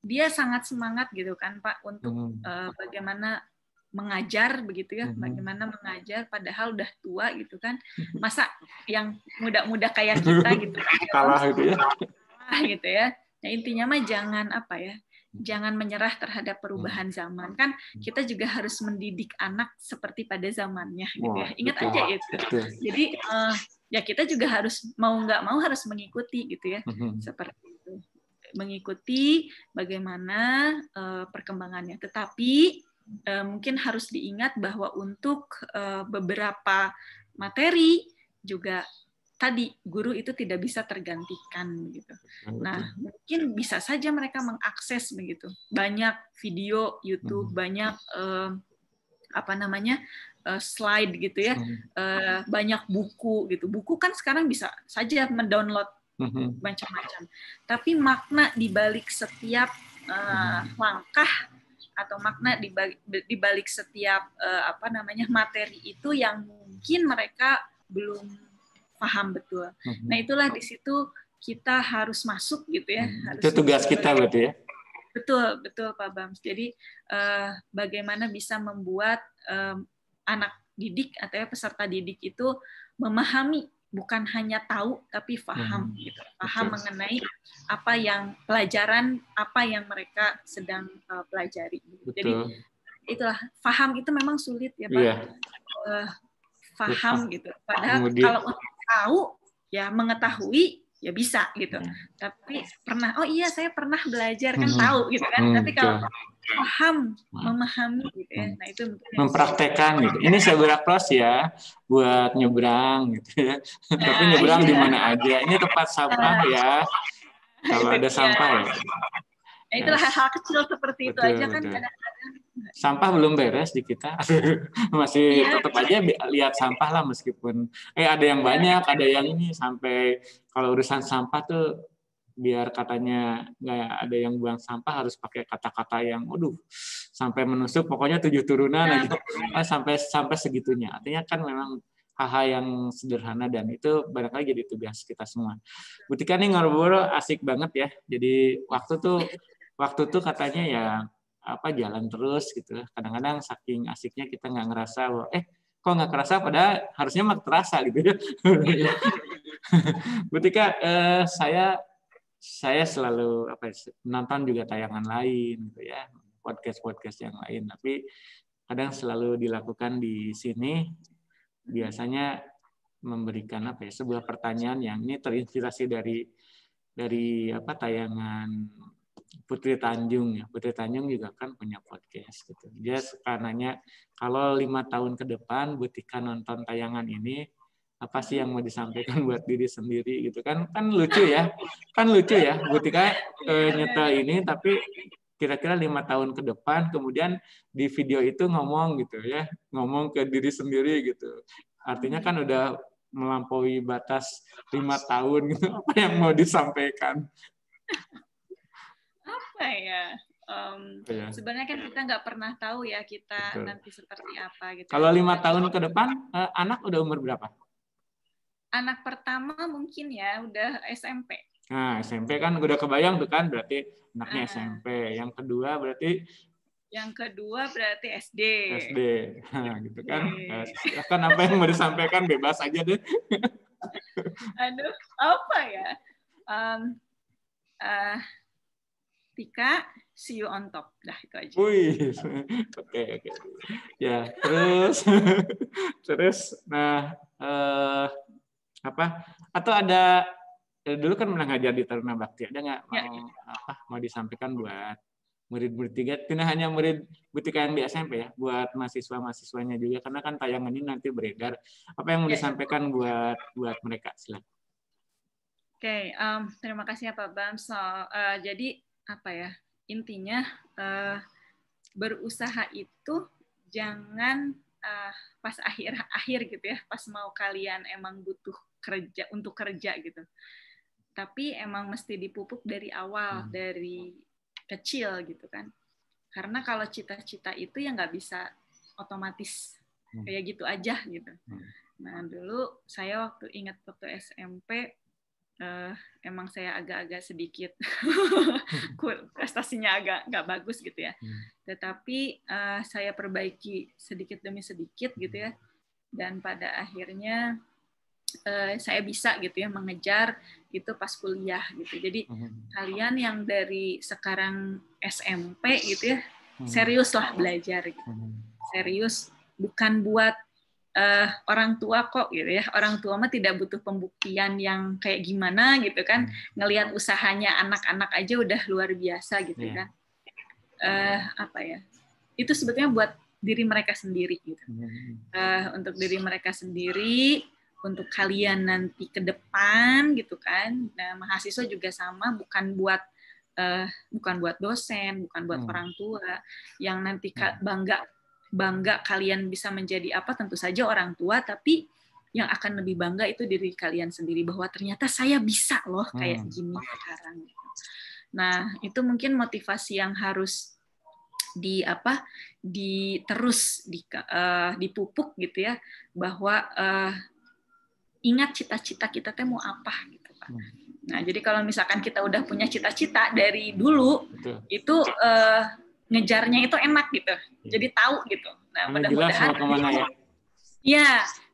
dia sangat semangat gitu kan Pak untuk bagaimana mengajar begitu ya, bagaimana mengajar padahal udah tua gitu kan, masa yang muda-muda kayak kita gitu kalah gitu ya, gitu ya. Nah intinya mah jangan menyerah terhadap perubahan zaman, kan kita juga harus mendidik anak seperti pada zamannya gitu ya. Ingat aja itu. Jadi ya kita juga harus mau nggak mau harus mengikuti gitu ya, seperti itu, mengikuti bagaimana perkembangannya. Tetapi mungkin harus diingat bahwa untuk beberapa materi juga tadi guru itu tidak bisa tergantikan begitu. Nah, mungkin bisa saja mereka mengakses begitu banyak video YouTube, banyak slide gitu ya, banyak buku gitu. Buku kan sekarang bisa saja mendownload macam-macam. Tapi makna di balik setiap langkah atau makna di balik setiap materi itu yang mungkin mereka belum paham betul. Nah, itulah di situ kita harus masuk gitu ya. Itu tugas kita berarti ya. Betul Pak Bams. Jadi bagaimana bisa membuat anak didik atau peserta didik itu memahami, bukan hanya tahu tapi paham gitu. Paham mengenai pelajaran apa yang mereka sedang pelajari. Jadi itulah, paham itu memang sulit ya Pak. Paham gitu. Padahal kalau untuk tahu ya mengetahui ya bisa gitu. Tapi saya pernah belajar kan, tahu gitu kan. Tapi kalau paham, memahami gitu ya. Nah, itu mempraktekkan gitu. Ini zebra cross ya buat nyebrang gitu ya. Tapi nyebrang di mana aja. Ini tempat sampah ya. Kalau ada sampah ya. Nah, itulah hal-hal kecil seperti itu aja kan kadang-kadang. Sampah belum beres di kita. Masih tetap aja lihat sampah lah, meskipun ada yang banyak, ada yang ini, sampai kalau urusan sampah tuh biar katanya nggak ada yang buang sampah harus pakai kata-kata yang sampai menusuk, pokoknya 7 turunan aja sampai segitunya. Artinya kan memang hal-hal yang sederhana, dan itu barangkali jadi tugas kita semua. Bu Tika nih ngobrol asik banget ya. Jadi waktu tuh katanya ya jalan terus gitu. Kadang-kadang saking asiknya kita nggak ngerasa kok nggak kerasa, padahal harusnya mah terasa gitu ya. Bu Tika, saya selalu nonton juga tayangan lain gitu ya, podcast yang lain, tapi kadang selalu dilakukan di sini biasanya memberikan sebuah pertanyaan yang ini terinspirasi dari tayangan Putri Tanjung ya. Putri Tanjung juga kan punya podcast gitu. Dia suka nanya, kalau 5 tahun ke depan Bu Tika nonton tayangan ini, apa sih yang mau disampaikan buat diri sendiri gitu kan lucu ya Bu Tika nyetel ini, tapi kira-kira 5 tahun ke depan kemudian di video itu ngomong ke diri sendiri gitu. Artinya kan udah melampaui batas 5 tahun gitu. Apa yang mau disampaikan? Sebenarnya kan kita nggak pernah tahu ya kita nanti seperti apa gitu. Kalau 5 tahun ke depan, anak udah umur berapa? Anak pertama mungkin ya udah SMP. Nah, SMP kan udah kebayang tuh kan, berarti anaknya SMP. Yang kedua berarti SD. Nah, gitu kan. Kan apa yang mau disampaikan bebas aja deh. Aduh, apa ya? Tika, see you on top. Dah, itu aja. Wih, oke. Ya, terus, nah, atau ada, dulu kan pernah ngajar di Taruna Bakti, ada nggak mau disampaikan buat murid-murid tidak hanya murid Bu Tika yang di SMP ya, buat mahasiswa-mahasiswanya juga, karena kan tayangan ini nanti beredar. Apa yang mau disampaikan buat mereka? Silakan. Oke, terima kasih ya Pak Bams. Jadi intinya berusaha itu jangan pas akhir gitu ya, pas mau kalian emang butuh kerja untuk kerja gitu. Tapi emang mesti dipupuk dari awal, dari kecil gitu kan. Karena kalau cita-cita itu ya nggak bisa otomatis kayak gitu aja gitu. Nah dulu saya ingat waktu SMP, emang saya agak-agak sedikit prestasinya agak nggak bagus gitu ya. Tetapi saya perbaiki sedikit demi sedikit gitu ya. Dan pada akhirnya saya bisa gitu ya mengejar itu pas kuliah gitu. Jadi kalian yang dari sekarang SMP gitu ya, seriuslah belajar gitu. Serius, bukan buat orang tua kok gitu ya. Orang tua mah tidak butuh pembuktian yang kayak gimana gitu kan. Ngelihat usahanya anak-anak aja udah luar biasa gitu kan. Apa ya? Itu sebetulnya buat diri mereka sendiri gitu. Untuk diri mereka sendiri, untuk kalian nanti ke depan gitu kan. Nah, mahasiswa juga sama, bukan buat dosen, bukan buat orang tua yang nanti bangga kalian bisa menjadi apa, tentu saja orang tua, tapi yang akan lebih bangga itu diri kalian sendiri, bahwa ternyata saya bisa loh kayak gini sekarang. Nah, itu mungkin motivasi yang harus terus dipupuk gitu ya, bahwa ingat cita-cita kita teh mau apa gitu Pak. Nah, jadi kalau misalkan kita udah punya cita-cita dari dulu, itu ngejarnya itu enak gitu. Jadi tahu gitu. Nah, mudah-mudahan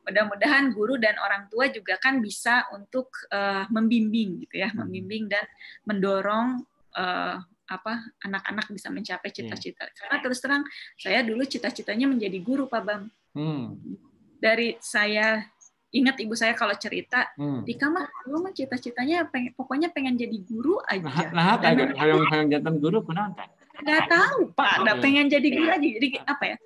mudah-mudahan guru dan orang tua juga kan bisa untuk membimbing gitu ya, membimbing dan mendorong anak-anak bisa mencapai cita-cita. Karena terus terang saya dulu cita-citanya menjadi guru Pak Bam. Dari saya ingat ibu saya kalau cerita, Dika mah dulu mah cita-citanya pokoknya pengen jadi guru aja. Nah, hayang jantan guru kunaon teh? Nggak tahu Pak, pengen jadi guru aja. Jadi apa ya?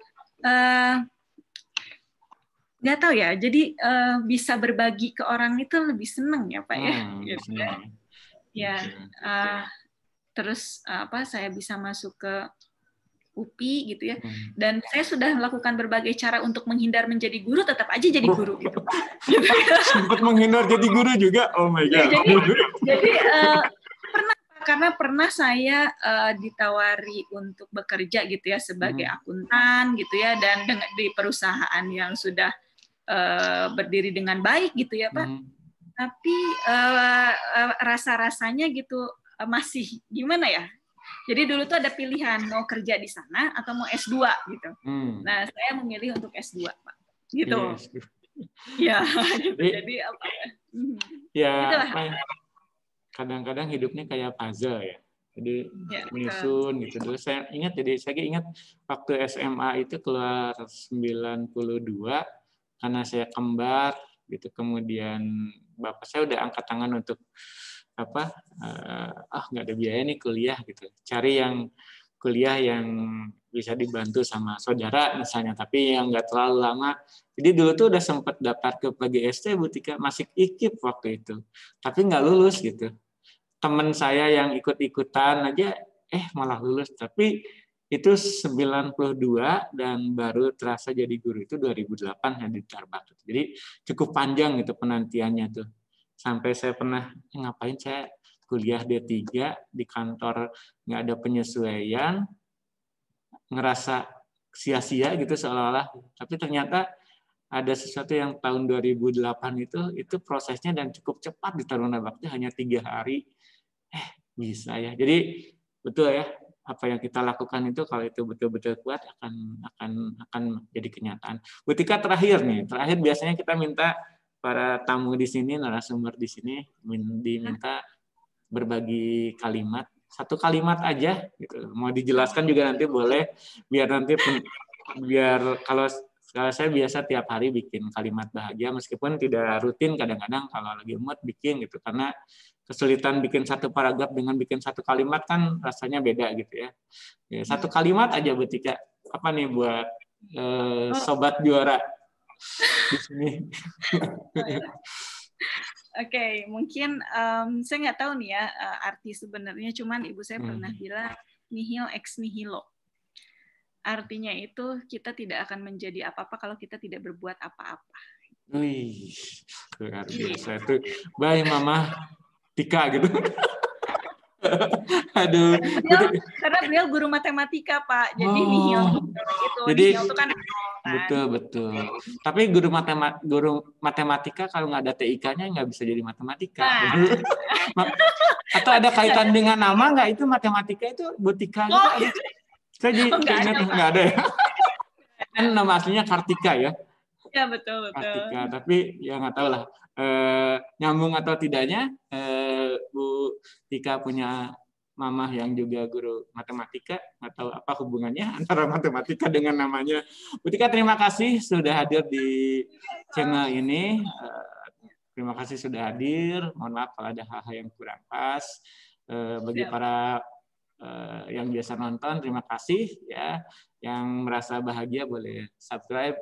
Nggak tahu ya. Jadi bisa berbagi ke orang itu lebih seneng ya Pak ya. Gitu. Ya. Terus saya bisa masuk ke UPI gitu ya. Dan saya sudah melakukan berbagai cara untuk menghindar menjadi guru, tetap aja jadi guru gitu. Sempat menghindar jadi guru juga. Oh my god. Jadi pernah saya ditawari untuk bekerja gitu ya sebagai akuntan gitu ya, dan di perusahaan yang sudah berdiri dengan baik gitu ya Pak. Tapi rasa-rasanya gitu masih gimana ya? Jadi dulu tuh ada pilihan mau kerja di sana atau mau S2 gitu. Nah, saya memilih untuk S2, Pak. Gitu. Ya, gitu. Jadi apa? Ya, kadang-kadang hidupnya kayak puzzle ya. Jadi menyusun gitu. Dulu saya ingat waktu SMA itu keluar 92 karena saya kembar gitu. Kemudian bapak saya udah angkat tangan untuk nggak ada biaya nih kuliah gitu, cari yang kuliah yang bisa dibantu sama saudara misalnya, tapi yang nggak terlalu lama. Jadi dulu tuh udah sempat daftar ke PGST Bu Tika, masih IKIP waktu itu, tapi nggak lulus gitu. Temen saya yang ikut-ikutan aja malah lulus, tapi itu 92 dan baru terasa jadi guru itu 2008 ya di Tarbak. Jadi cukup panjang gitu penantiannya tuh. Sampai saya pernah ngapain, saya kuliah D3 di kantor nggak ada penyesuaian, ngerasa sia-sia gitu seolah-olah, tapi ternyata ada sesuatu yang tahun 2008 itu prosesnya dan cukup cepat di Taruna Bakti, hanya 3 hari bisa ya. Jadi betul ya, apa yang kita lakukan itu kalau itu betul-betul kuat akan jadi kenyataan. Bu Tika, terakhir biasanya kita minta para tamu di sini, narasumber di sini diminta berbagi kalimat, 1 kalimat aja gitu. Mau dijelaskan juga nanti boleh, biar kalau saya biasa tiap hari bikin kalimat bahagia, meskipun tidak rutin, kadang-kadang kalau lagi mood bikin gitu, karena kesulitan bikin 1 paragraf dengan bikin 1 kalimat kan rasanya beda gitu ya. 1 kalimat aja Bu Tika, apa nih buat sobat juara di sini. Oke, mungkin saya nggak tahu nih ya arti sebenarnya, cuman ibu saya pernah bilang nihil ex nihilo. artinya itu kita tidak akan menjadi apa-apa kalau kita tidak berbuat apa-apa. Wih, luar biasa itu. Bye Mama Tika gitu. Aduh. Karena beliau guru matematika, Pak. Jadi nihil itu. Jadi nihil itu kan betul. Tapi guru matematika kalau nggak ada TIK-nya nggak bisa jadi matematika. Nah. Atau ada kaitan dengan nama nggak itu matematika itu Butika gitu? Saya jadi nggak ada ya. Kan nama aslinya Kartika ya. Ya betul. Kartika, tapi ya nggak tahu lah nyambung atau tidaknya. Bu Tika punya mamah yang juga guru matematika, nggak tahu apa hubungannya antara matematika dengan namanya. Bu Tika, terima kasih sudah hadir di channel ini. Terima kasih sudah hadir. Mohon maaf kalau ada hal-hal yang kurang pas. Bagi para yang biasa nonton, terima kasih ya. Yang merasa bahagia boleh subscribe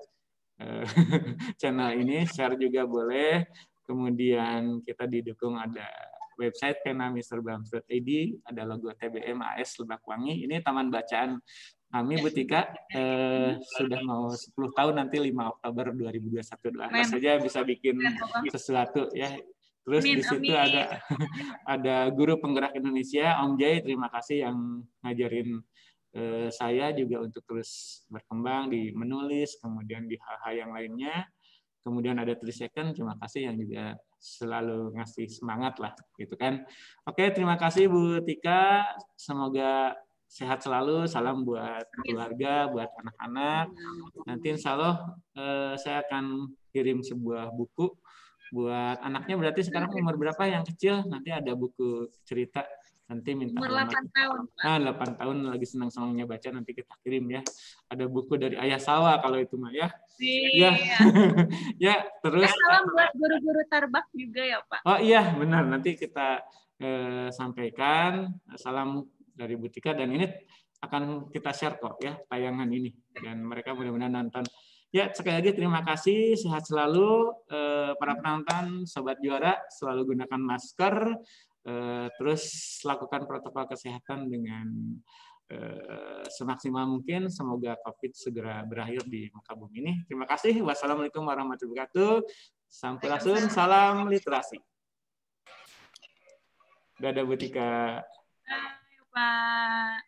channel ini, share juga boleh. Kemudian kita didukung ada website penamisterbams.id, ada logo TBM AS Lebakwangi. Ini taman bacaan kami, Bu Tika. Sudah mau 10 tahun, nanti 5 Oktober 2021. Doakan saja bisa bikin sesuatu ya. Terus di situ ada guru penggerak Indonesia, Om Jai. Terima kasih yang ngajarin saya juga untuk terus berkembang di menulis, kemudian di hal-hal yang lainnya. Kemudian ada 3 second, terima kasih yang juga selalu ngasih semangat lah, gitu kan. Oke, terima kasih Bu Tika. Semoga sehat selalu. Salam buat keluarga, buat anak-anak. Nanti insya Allah saya akan kirim sebuah buku buat anaknya. Berarti sekarang umur berapa yang kecil? Nanti ada buku cerita. Nanti minta umur 8 tahun. Nah, 8 tahun lagi senang-senangnya baca, nanti kita kirim ya. Ada buku dari Ayah Sawa kalau itu mah ya. Iya. Ya, terus salam buat guru-guru Tarbak juga ya, Pak. Oh iya, benar. Nanti kita sampaikan salam dari Bu Tika, dan ini akan kita share kok ya tayangan ini, dan mereka mudah-mudahan nonton. Ya, sekali lagi terima kasih, sehat selalu para penonton, Sobat Juara, selalu gunakan masker. Terus lakukan protokol kesehatan dengan semaksimal mungkin. Semoga COVID segera berakhir di muka bumi ini. Terima kasih. Wassalamualaikum warahmatullahi wabarakatuh. Sampurasun, salam literasi. Dadah Bu Tika. Hai Pak.